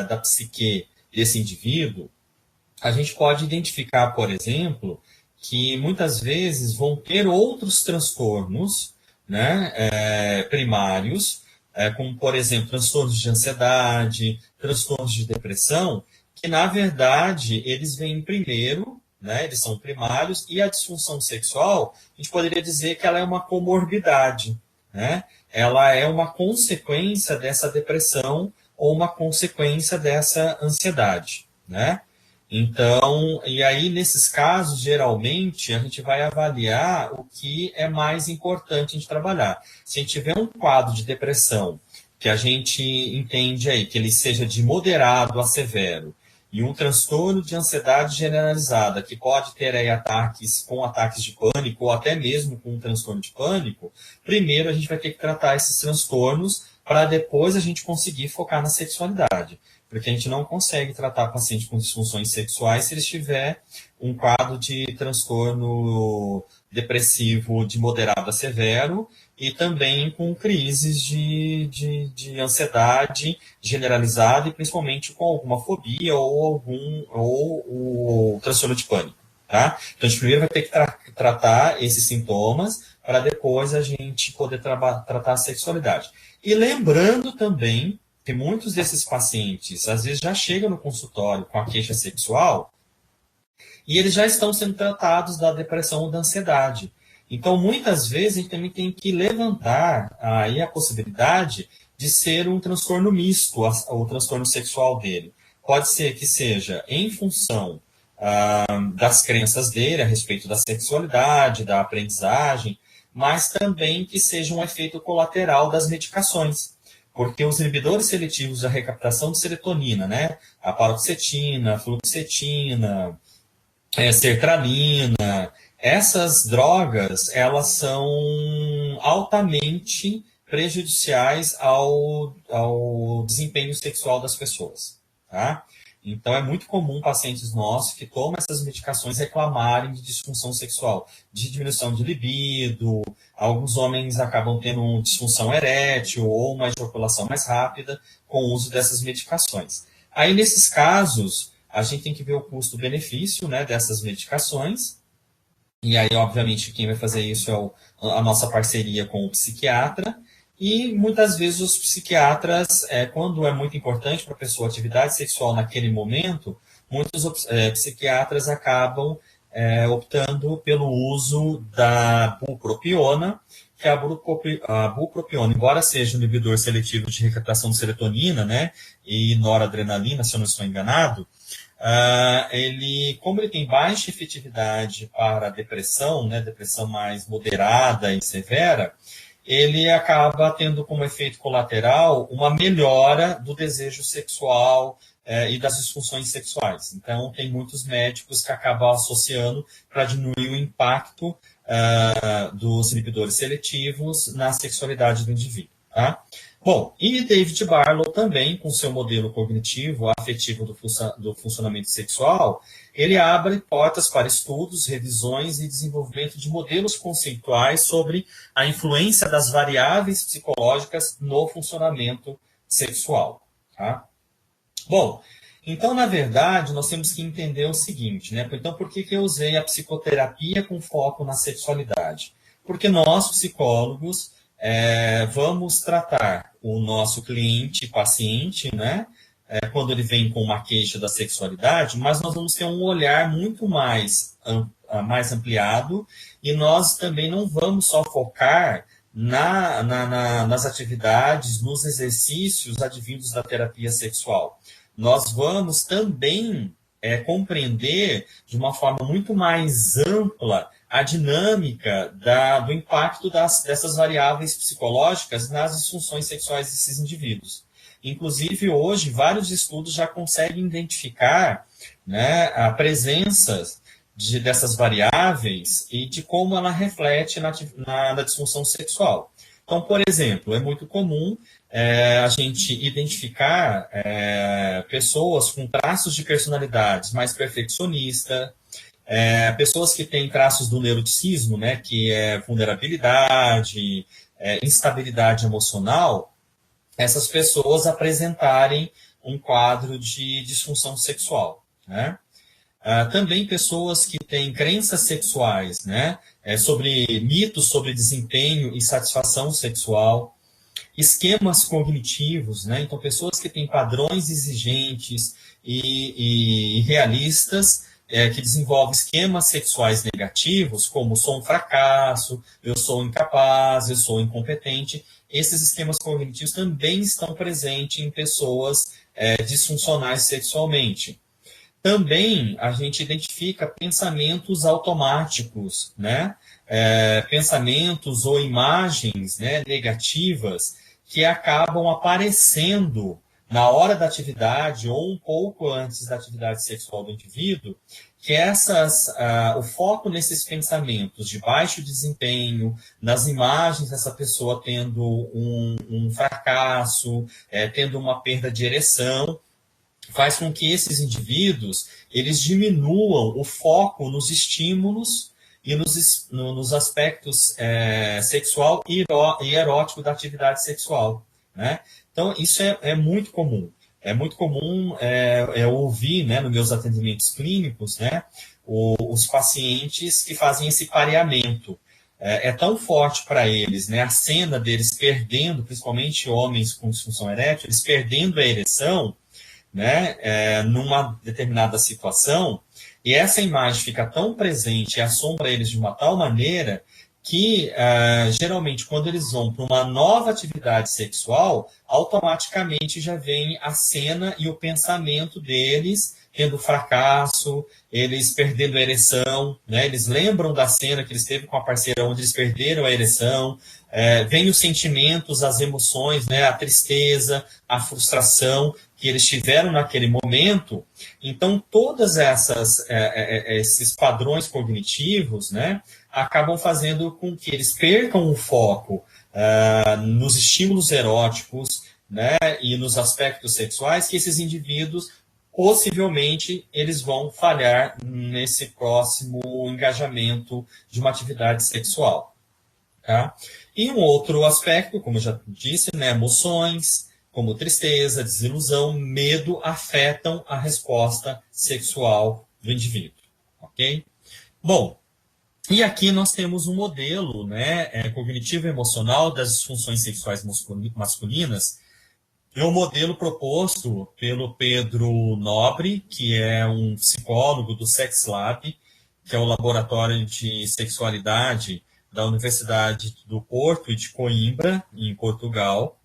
da psique desse indivíduo, a gente pode identificar, por exemplo, que muitas vezes vão ter outros transtornos, né, primários, como, por exemplo, transtornos de ansiedade, transtornos de depressão, que, na verdade, eles vêm primeiro, né, eles são primários, e a disfunção sexual, a gente poderia dizer que ela é uma comorbidade, né? Ela é uma consequência dessa depressão ou uma consequência dessa ansiedade, né? Então, e aí nesses casos, geralmente, a gente vai avaliar o que é mais importante a gente trabalhar. Se a gente tiver um quadro de depressão, que a gente entende aí que ele seja de moderado a severo, e um transtorno de ansiedade generalizada, que pode ter aí ataques de pânico, ou até mesmo com um transtorno de pânico, primeiro a gente vai ter que tratar esses transtornos para depois a gente conseguir focar na sexualidade. Porque a gente não consegue tratar paciente com disfunções sexuais se ele tiver um quadro de transtorno depressivo de moderado a severo e também com crises de ansiedade generalizada e principalmente com alguma fobia ou o transtorno de pânico. Tá? Então a gente primeiro vai ter que tratar esses sintomas para depois a gente poder tratar a sexualidade. E lembrando também que muitos desses pacientes, às vezes, já chegam no consultório com a queixa sexual e eles já estão sendo tratados da depressão ou da ansiedade. Então, muitas vezes, a gente também tem que levantar aí a possibilidade de ser um transtorno misto, o transtorno sexual dele. Pode ser que seja em função das crenças dele a respeito da sexualidade, da aprendizagem, mas também que seja um efeito colateral das medicações. Porque os inibidores seletivos da recaptação de serotonina, né, a paroxetina, a fluoxetina, sertralina, essas drogas, elas são altamente prejudiciais ao desempenho sexual das pessoas, tá? Então, é muito comum pacientes nossos que tomam essas medicações reclamarem de disfunção sexual, de diminuição de libido, alguns homens acabam tendo uma disfunção erétil ou uma ejaculação mais rápida com o uso dessas medicações. Aí, nesses casos, a gente tem que ver o custo-benefício, né, dessas medicações. E aí, obviamente, quem vai fazer isso é a nossa parceria com o psiquiatra. E muitas vezes os psiquiatras, quando é muito importante para a pessoa a atividade sexual naquele momento, muitos psiquiatras acabam optando pelo uso da bupropiona, que a bupropiona, embora seja um inibidor seletivo de recaptação de serotonina, né, e noradrenalina, se eu não estou enganado, como ele tem baixa efetividade para a depressão, né, depressão mais moderada e severa, ele acaba tendo como efeito colateral uma melhora do desejo sexual e das disfunções sexuais. Então, tem muitos médicos que acabam associando para diminuir o impacto dos inibidores seletivos na sexualidade do indivíduo. Tá? Bom, e David Barlow também, com seu modelo cognitivo afetivo do funcionamento sexual, ele abre portas para estudos, revisões e desenvolvimento de modelos conceituais sobre a influência das variáveis psicológicas no funcionamento sexual. Tá? Bom, então, na verdade, nós temos que entender o seguinte, né? Então, por que eu usei a psicoterapia com foco na sexualidade? Porque nós, psicólogos, vamos tratar o nosso cliente, paciente, né? Quando ele vem com uma queixa da sexualidade, mas nós vamos ter um olhar muito mais ampliado e nós também não vamos só focar nas atividades, nos exercícios advindos da terapia sexual. Nós vamos também compreender de uma forma muito mais ampla a dinâmica do impacto dessas variáveis psicológicas nas disfunções sexuais desses indivíduos. Inclusive, hoje, vários estudos já conseguem identificar, né, a presença dessas variáveis e de como ela reflete na disfunção sexual. Então, por exemplo, é muito comum a gente identificar pessoas com traços de personalidades mais perfeccionista, pessoas que têm traços do neuroticismo, né, que é vulnerabilidade, instabilidade emocional, essas pessoas apresentarem um quadro de disfunção sexual, né? Também pessoas que têm crenças sexuais, né, sobre mitos sobre desempenho e satisfação sexual, esquemas cognitivos, né, então pessoas que têm padrões exigentes e realistas, que desenvolvem esquemas sexuais negativos, como sou um fracasso, eu sou incapaz, eu sou incompetente. Esses esquemas cognitivos também estão presentes em pessoas disfuncionais sexualmente. Também a gente identifica pensamentos automáticos, né? Pensamentos ou imagens, né, negativas que acabam aparecendo na hora da atividade ou um pouco antes da atividade sexual do indivíduo, que o foco nesses pensamentos de baixo desempenho, nas imagens dessa pessoa tendo um fracasso, tendo uma perda de ereção, faz com que esses indivíduos eles diminuam o foco nos estímulos e nos aspectos sexual e erótico da atividade sexual, né? Então, isso é muito comum. É muito comum ouvir, né, nos meus atendimentos clínicos, né, os pacientes que fazem esse pareamento. É tão forte para eles, né, a cena deles perdendo, principalmente homens com disfunção erétil, eles perdendo a ereção, né, numa determinada situação, e essa imagem fica tão presente e assombra eles de uma tal maneira que, geralmente, quando eles vão para uma nova atividade sexual, automaticamente já vem a cena e o pensamento deles tendo fracasso, eles perdendo a ereção, né? Eles lembram da cena que eles teve com a parceira onde eles perderam a ereção, vem os sentimentos, as emoções, né? A tristeza, a frustração que eles tiveram naquele momento. Então, todas esses padrões cognitivos, né, acabam fazendo com que eles percam o foco nos estímulos eróticos, né, e nos aspectos sexuais, que esses indivíduos possivelmente eles vão falhar nesse próximo engajamento de uma atividade sexual. Tá? E um outro aspecto, como eu já disse, né, emoções, como tristeza, desilusão, medo, afetam a resposta sexual do indivíduo. Ok? Bom, e aqui nós temos um modelo, né, cognitivo-emocional das disfunções sexuais masculinas. É um modelo proposto pelo Pedro Nobre, que é um psicólogo do Sex Lab, que é o laboratório de sexualidade da Universidade do Porto e de Coimbra, em Portugal.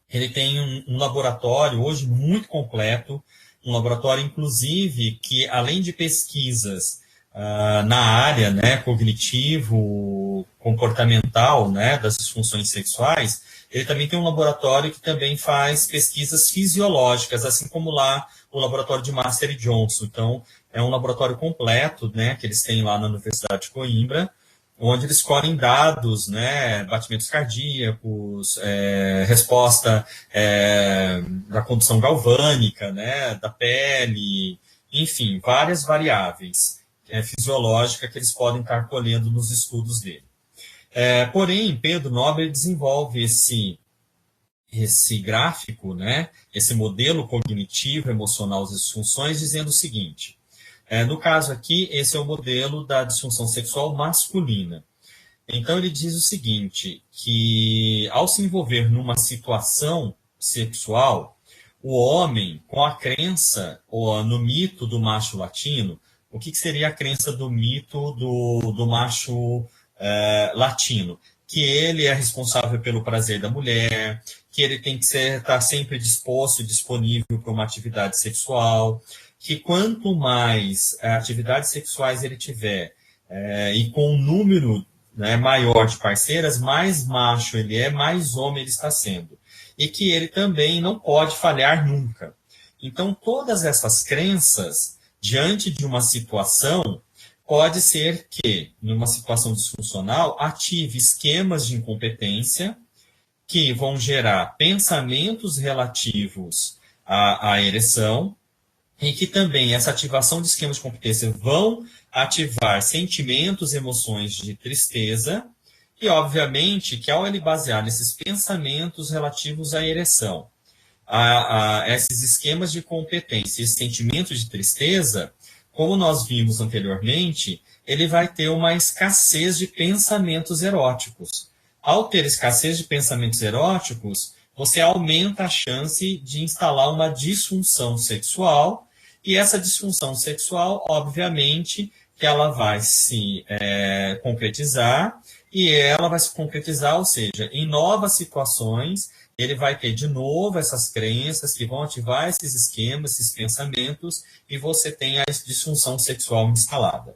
Ele tem um laboratório hoje muito completo, um laboratório, inclusive, que além de pesquisas na área, né, cognitivo, comportamental, né, das disfunções sexuais, ele também tem um laboratório que também faz pesquisas fisiológicas, assim como lá o laboratório de Master e Johnson. Então, é um laboratório completo, né, que eles têm lá na Universidade de Coimbra, onde eles colhem dados, né, batimentos cardíacos, resposta da condução galvânica, né, da pele, enfim, várias variáveis fisiológicas que eles podem estar colhendo nos estudos dele. Porém, Pedro Nobre desenvolve esse gráfico, né, esse modelo cognitivo emocional das disfunções, dizendo o seguinte: no caso aqui, esse é o modelo da disfunção sexual masculina. Então, ele diz o seguinte, que ao se envolver numa situação sexual, o homem, com a crença ou no mito do macho latino, o que seria a crença do mito do macho latino? Que ele é responsável pelo prazer da mulher, que ele tem que estar sempre disposto e disponível para uma atividade sexual, que quanto mais atividades sexuais ele tiver e com um número, né, maior de parceiras, mais macho ele é, mais homem ele está sendo. E que ele também não pode falhar nunca. Então, todas essas crenças, diante de uma situação, pode ser que, numa situação disfuncional, ative esquemas de incompetência que vão gerar pensamentos relativos à ereção, e que também essa ativação de esquemas de competência vão ativar sentimentos, emoções de tristeza, e obviamente que ao ele basear nesses pensamentos relativos à ereção, a esses esquemas de competência, esse sentimento de tristeza, como nós vimos anteriormente, ele vai ter uma escassez de pensamentos eróticos. Ao ter escassez de pensamentos eróticos, você aumenta a chance de instalar uma disfunção sexual, e essa disfunção sexual, obviamente, que ela vai se concretizar, e ela vai se concretizar, ou seja, em novas situações, ele vai ter de novo essas crenças que vão ativar esses esquemas, esses pensamentos, e você tem a disfunção sexual instalada.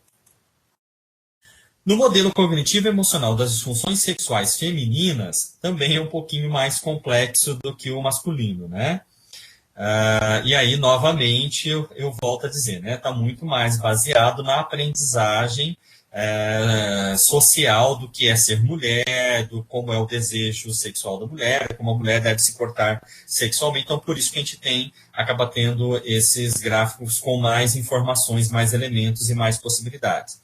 No modelo cognitivo emocional das disfunções sexuais femininas, também é um pouquinho mais complexo do que o masculino, né? E aí, novamente, eu volto a dizer, né? Está muito mais baseado na aprendizagem social do que é ser mulher, do como é o desejo sexual da mulher, como a mulher deve se portar sexualmente. Então, por isso que a gente acaba tendo esses gráficos com mais informações, mais elementos e mais possibilidades.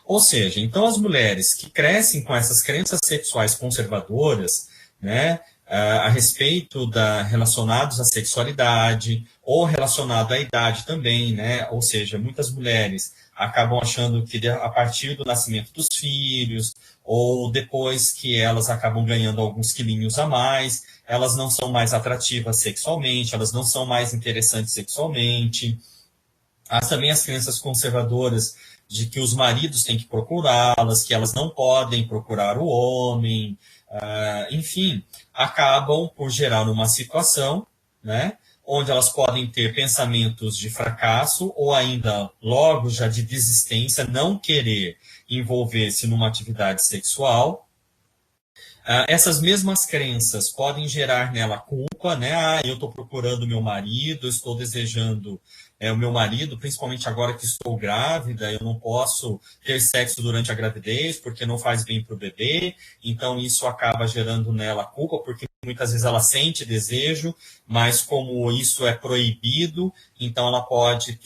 Ou seja, então as mulheres que crescem com essas crenças sexuais conservadoras, né, a respeito relacionados à sexualidade, ou relacionado à idade também, né, ou seja, muitas mulheres acabam achando que a partir do nascimento dos filhos, ou depois que elas acabam ganhando alguns quilinhos a mais, elas não são mais atrativas sexualmente, elas não são mais interessantes sexualmente. Há também as crenças conservadoras de que os maridos têm que procurá-las, que elas não podem procurar o homem, enfim, acabam por gerar uma situação, né, onde elas podem ter pensamentos de fracasso ou ainda logo já de desistência, não querer envolver-se numa atividade sexual. Essas mesmas crenças podem gerar nela culpa, né? Eu estou procurando meu marido, estou desejando o meu marido, principalmente agora que estou grávida, eu não posso ter sexo durante a gravidez porque não faz bem para o bebê, então isso acaba gerando nela culpa, porque muitas vezes ela sente desejo, mas como isso é proibido, então ela pode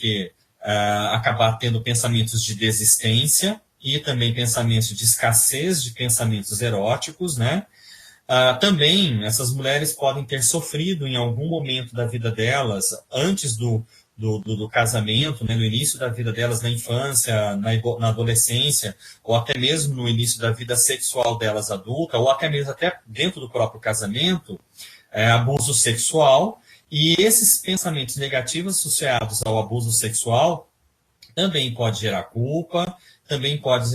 acabar tendo pensamentos de desistência, e também pensamentos de escassez de pensamentos eróticos, né? Também essas mulheres podem ter sofrido em algum momento da vida delas, antes do casamento, né, no início da vida delas, na infância, na adolescência, ou até mesmo no início da vida sexual delas adulta, ou até mesmo até dentro do próprio casamento, abuso sexual, e esses pensamentos negativos associados ao abuso sexual também pode gerar culpa, também pode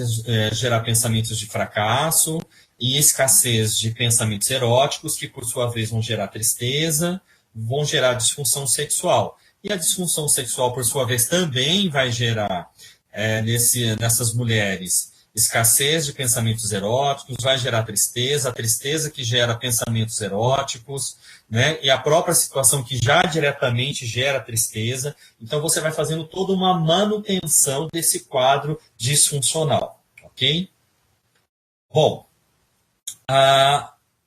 gerar pensamentos de fracasso e escassez de pensamentos eróticos, que por sua vez vão gerar tristeza, vão gerar disfunção sexual. E a disfunção sexual, por sua vez, também vai gerar nessas mulheres escassez de pensamentos eróticos, vai gerar tristeza, a tristeza que gera pensamentos eróticos, né? E a própria situação que já diretamente gera tristeza. Então, você vai fazendo toda uma manutenção desse quadro disfuncional, ok? Bom,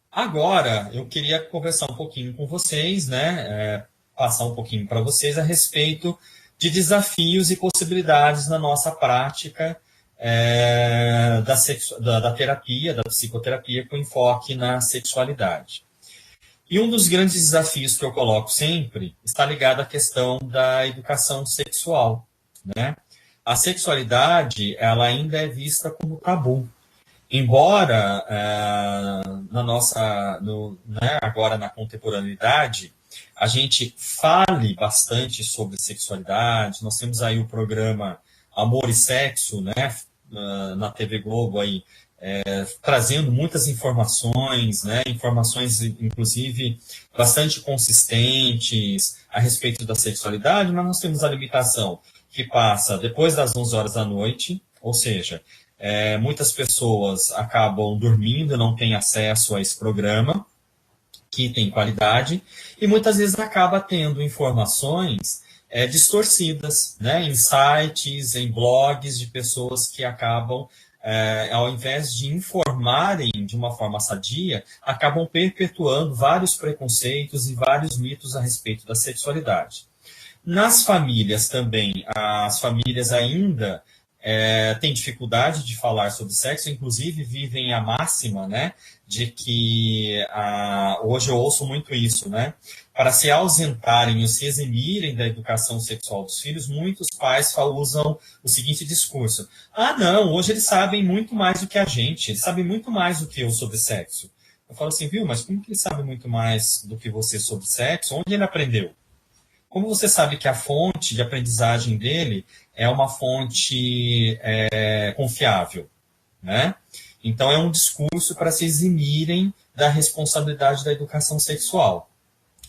agora eu queria conversar um pouquinho com vocês, né? Passar um pouquinho para vocês a respeito de desafios e possibilidades na nossa prática da terapia, da psicoterapia com enfoque na sexualidade. E um dos grandes desafios que eu coloco sempre está ligado à questão da educação sexual, né? A sexualidade, ela ainda é vista como tabu. Embora agora na contemporaneidade, a gente fale bastante sobre sexualidade, nós temos aí o programa Amor e Sexo, né, na TV Globo, aí, trazendo muitas informações, né, informações, inclusive, bastante consistentes a respeito da sexualidade, mas nós temos a limitação que passa depois das 11 horas da noite, ou seja, muitas pessoas acabam dormindo, não têm acesso a esse programa, que tem qualidade, e muitas vezes acaba tendo informações distorcidas, né, em sites, em blogs de pessoas que acabam, ao invés de informarem de uma forma sadia, acabam perpetuando vários preconceitos e vários mitos a respeito da sexualidade. Nas famílias também, as famílias ainda têm dificuldade de falar sobre sexo, inclusive vivem a máxima, né, de que, hoje eu ouço muito isso, né, para se ausentarem ou se eximirem da educação sexual dos filhos, muitos pais usam o seguinte discurso: ah, não, hoje eles sabem muito mais do que a gente, eles sabem muito mais do que eu sobre sexo. Eu falo assim, viu, mas como que ele sabe muito mais do que você sobre sexo? Onde ele aprendeu? Como você sabe que a fonte de aprendizagem dele é uma fonte confiável, né? Então, é um discurso para se eximirem da responsabilidade da educação sexual.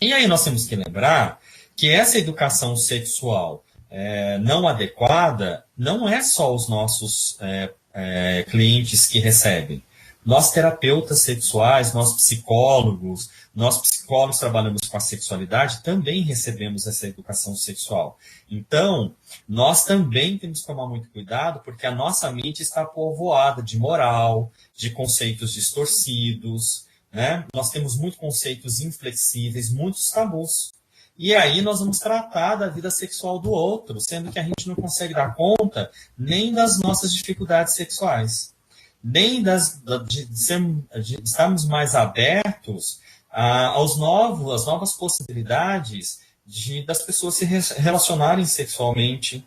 E aí nós temos que lembrar que essa educação sexual não adequada não é só os nossos clientes que recebem. Nós, terapeutas sexuais, nós psicólogos trabalhamos com a sexualidade, também recebemos essa educação sexual. Então, nós também temos que tomar muito cuidado, porque a nossa mente está povoada de moral, de conceitos distorcidos, né? Nós temos muitos conceitos inflexíveis, muitos tabus. E aí nós vamos tratar da vida sexual do outro, sendo que a gente não consegue dar conta nem das nossas dificuldades sexuais, nem de estarmos mais abertos às novas possibilidades das pessoas se relacionarem sexualmente,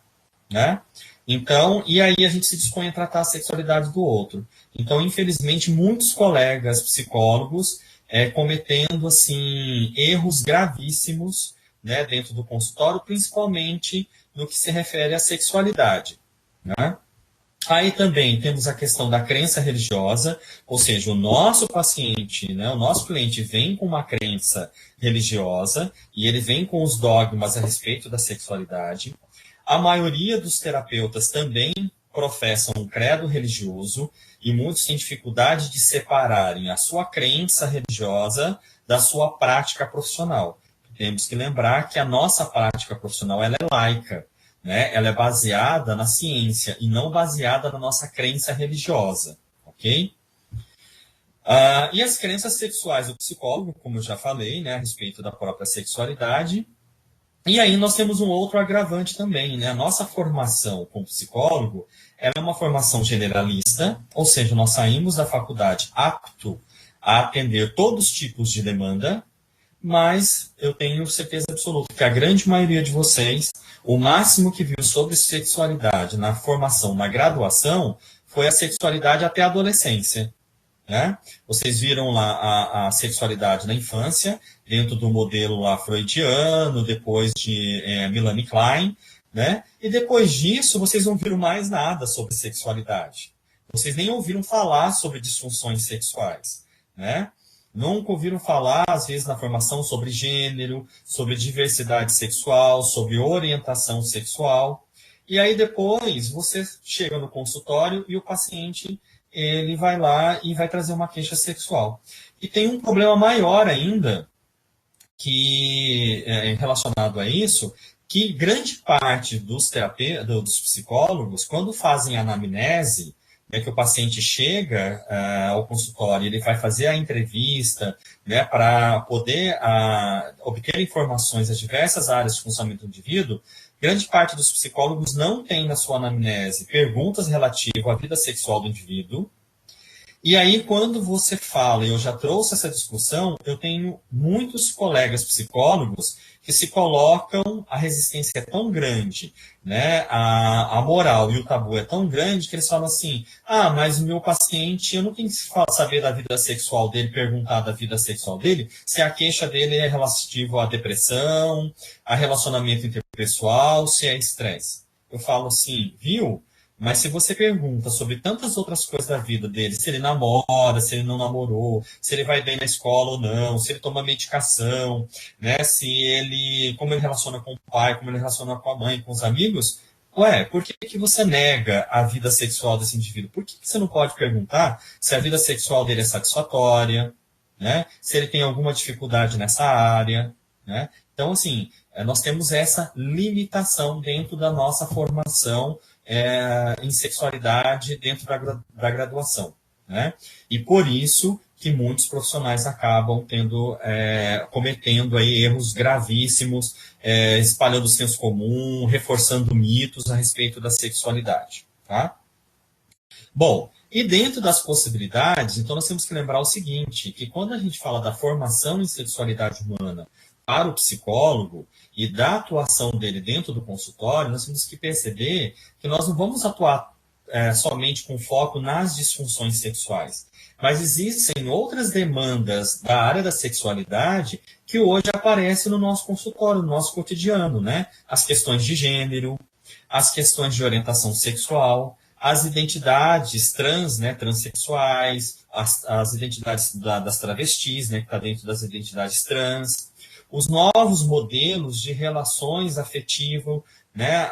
né? Então, e aí a gente se dispõe a tratar a sexualidade do outro. Então, infelizmente, muitos colegas psicólogos cometendo assim erros gravíssimos, né, dentro do consultório, principalmente no que se refere à sexualidade, né? Aí também temos a questão da crença religiosa, ou seja, o nosso paciente, né, o nosso cliente vem com uma crença religiosa e ele vem com os dogmas a respeito da sexualidade. A maioria dos terapeutas também professam um credo religioso e muitos têm dificuldade de separarem a sua crença religiosa da sua prática profissional. Temos que lembrar que a nossa prática profissional ela é laica, né? Ela é baseada na ciência e não baseada na nossa crença religiosa, ok? E as crenças sexuais do psicólogo, como eu já falei, né, a respeito da própria sexualidade. E aí nós temos um outro agravante também, né? A nossa formação como psicólogo ela é uma formação generalista, ou seja, nós saímos da faculdade apto a atender todos os tipos de demanda, mas eu tenho certeza absoluta que a grande maioria de vocês, o máximo que viu sobre sexualidade na formação, na graduação, foi a sexualidade até a adolescência, né? Vocês viram lá a sexualidade na infância, dentro do modelo lá freudiano, depois de Melanie Klein, né? E depois disso, vocês não viram mais nada sobre sexualidade. Vocês nem ouviram falar sobre disfunções sexuais, né? Nunca ouviram falar, às vezes, na formação sobre gênero, sobre diversidade sexual, sobre orientação sexual. E aí depois você chega no consultório e o paciente ele vai lá e vai trazer uma queixa sexual. E tem um problema maior ainda que relacionado a isso, que grande parte dos dos psicólogos, quando fazem anamnese, que o paciente chega ao consultório, ele vai fazer a entrevista, né, para poder obter informações das diversas áreas de funcionamento do indivíduo, grande parte dos psicólogos não tem na sua anamnese perguntas relativas à vida sexual do indivíduo. E aí, quando você fala, e eu já trouxe essa discussão, eu tenho muitos colegas psicólogos que se colocam, a resistência é tão grande, né? A moral e o tabu é tão grande que eles falam assim, mas o meu paciente, eu não tenho que saber da vida sexual dele, perguntar da vida sexual dele, se a queixa dele é relativa à depressão, a relacionamento interpessoal, se é estresse. Eu falo assim, viu? Mas se você pergunta sobre tantas outras coisas da vida dele, se ele namora, se ele não namorou, se ele vai bem na escola ou não, se ele toma medicação, né, como ele relaciona com o pai, como ele relaciona com a mãe, com os amigos, por que você nega a vida sexual desse indivíduo? Por que você não pode perguntar se a vida sexual dele é satisfatória, né, se ele tem alguma dificuldade nessa área, né? Então, assim, nós temos essa limitação dentro da nossa formação em sexualidade dentro da graduação, né? E por isso que muitos profissionais acabam cometendo aí erros gravíssimos, espalhando o senso comum, reforçando mitos a respeito da sexualidade, tá? Bom, e dentro das possibilidades, então nós temos que lembrar o seguinte, que quando a gente fala da formação em sexualidade humana para o psicólogo e da atuação dele dentro do consultório, nós temos que perceber que nós não vamos atuar somente com foco nas disfunções sexuais, mas existem outras demandas da área da sexualidade que hoje aparecem no nosso consultório, no nosso cotidiano, né? As questões de gênero, as questões de orientação sexual, as identidades trans, né, transexuais, as identidades das travestis, né, que está dentro das identidades trans, os novos modelos de relações afetivas, né,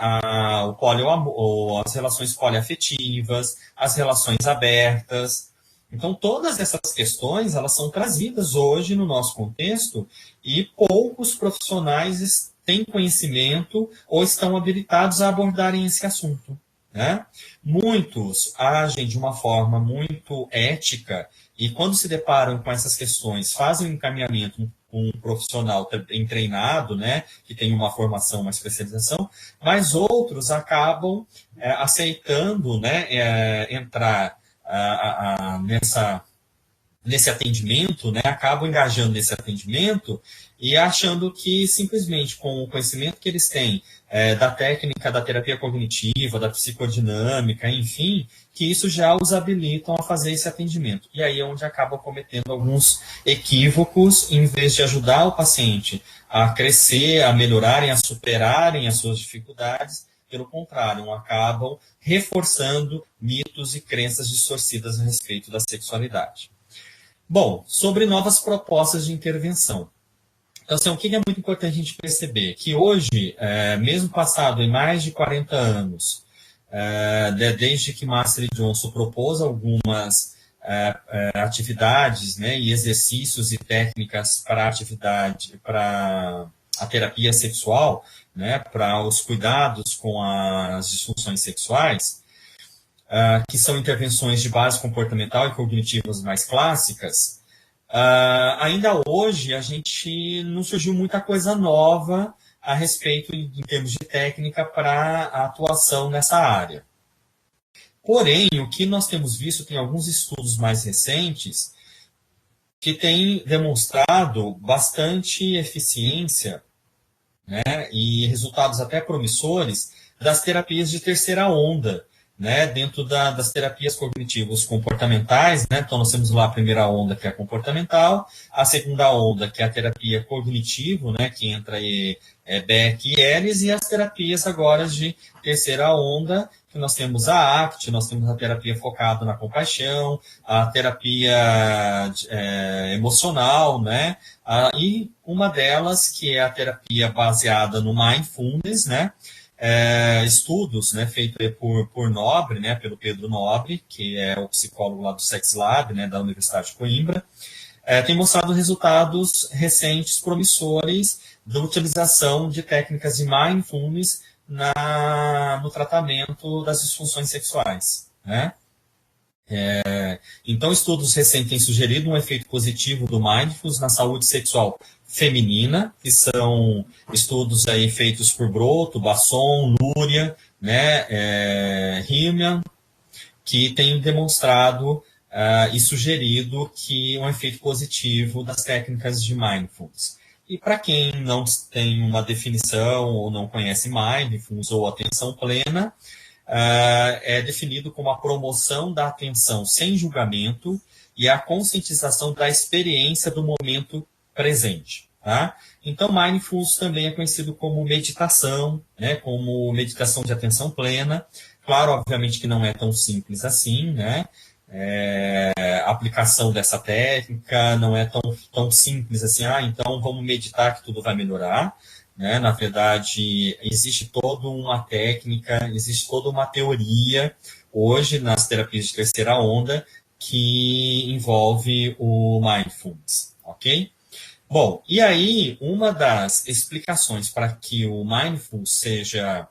as relações poliafetivas, as relações abertas. Então, todas essas questões, elas são trazidas hoje no nosso contexto e poucos profissionais têm conhecimento ou estão habilitados a abordarem esse assunto, né? Muitos agem de uma forma muito ética e, quando se deparam com essas questões, fazem um encaminhamento com um profissional treinado, né, que tem uma formação, uma especialização, mas outros acabam aceitando, né, entrar nesse atendimento, né, acabam engajando nesse atendimento e achando que simplesmente com o conhecimento que eles têm da técnica da terapia cognitiva, da psicodinâmica, enfim, que isso já os habilitam a fazer esse atendimento. E aí é onde acabam cometendo alguns equívocos, em vez de ajudar o paciente a crescer, a melhorarem, a superarem as suas dificuldades, pelo contrário, acabam reforçando mitos e crenças distorcidas a respeito da sexualidade. Bom, sobre novas propostas de intervenção. Então, assim, o que é muito importante a gente perceber? Que hoje, mesmo passado em mais de 40 anos, desde que Master Johnson propôs algumas atividades, né, e exercícios e técnicas para a terapia sexual, né, para os cuidados com as disfunções sexuais, que são intervenções de base comportamental e cognitivas mais clássicas, ainda hoje a gente não surgiu muita coisa nova a respeito, em termos de técnica, para a atuação nessa área. Porém, o que nós temos visto, tem alguns estudos mais recentes que têm demonstrado bastante eficiência, né, e resultados até promissores das terapias de terceira onda, né, dentro das terapias cognitivas comportamentais, né, então nós temos lá a primeira onda, que é a comportamental, a segunda onda, que é a terapia cognitivo, né, que entra aí Beck e Ellis, e as terapias agora de terceira onda, que nós temos a ACT, nós temos a terapia focada na compaixão, a terapia emocional, né, e uma delas, que é a terapia baseada no mindfulness, né, estudos, né, feitos por Nobre, né, pelo Pedro Nobre, que é o psicólogo lá do Sex Lab, né, da Universidade de Coimbra, tem mostrado resultados recentes promissores da utilização de técnicas de mindfulness no tratamento das disfunções sexuais, né? Então, estudos recentes têm sugerido um efeito positivo do mindfulness na saúde sexual feminina, que são estudos aí feitos por Broto, Basson, Núria, né, Hillman, que têm demonstrado e sugerido que um efeito positivo das técnicas de mindfulness. E para quem não tem uma definição ou não conhece mindfulness ou atenção plena, é definido como a promoção da atenção sem julgamento e a conscientização da experiência do momento presente. Tá? Então, mindfulness também é conhecido como meditação, né, como meditação de atenção plena. Claro, obviamente que não é tão simples assim, né? A aplicação dessa técnica não é tão simples assim, então vamos meditar que tudo vai melhorar. Né? Na verdade, existe toda uma técnica, existe toda uma teoria hoje nas terapias de terceira onda que envolve o mindfulness, ok? Bom, e aí uma das explicações para que o mindful seja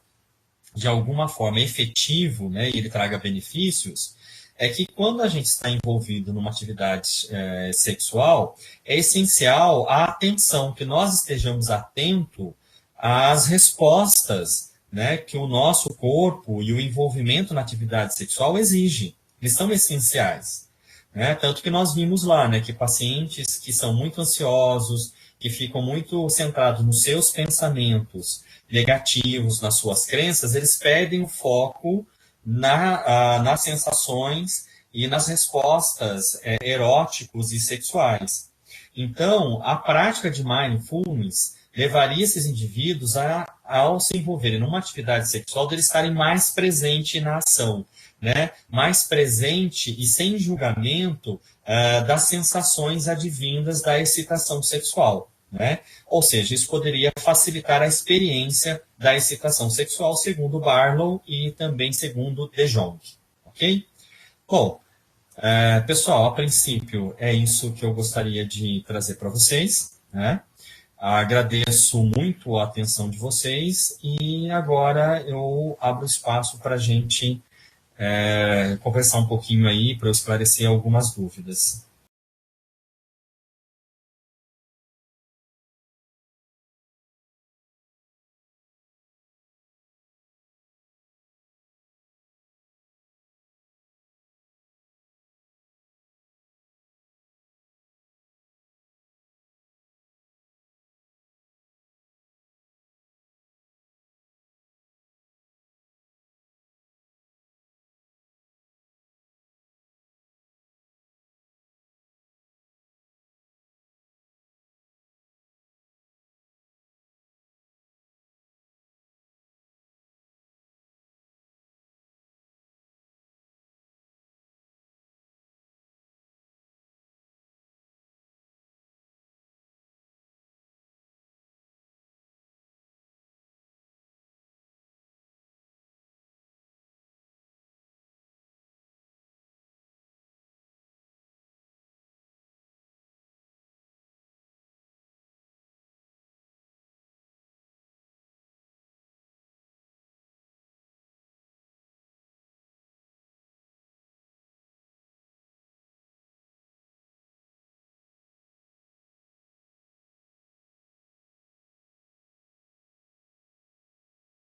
de alguma forma efetivo, né, e ele traga benefícios, é que quando a gente está envolvido numa atividade sexual, é essencial a atenção, que nós estejamos atentos às respostas, né, que o nosso corpo e o envolvimento na atividade sexual exige. Eles são essenciais. Né? Tanto que nós vimos lá, né, que pacientes que são muito ansiosos, que ficam muito centrados nos seus pensamentos negativos, nas suas crenças, eles perdem o foco nas sensações e nas respostas eróticos e sexuais. Então, a prática de mindfulness levaria esses indivíduos ao se envolverem numa atividade sexual, deles estarem mais presentes na ação, né? Mais presente e sem julgamento das sensações advindas da excitação sexual. Né? Ou seja, isso poderia facilitar a experiência da excitação sexual, segundo Barlow e também segundo De Jong. Ok? Bom, pessoal, a princípio é isso que eu gostaria de trazer para vocês. Né? Agradeço muito a atenção de vocês e agora eu abro espaço para a gente conversar um pouquinho aí, para eu esclarecer algumas dúvidas.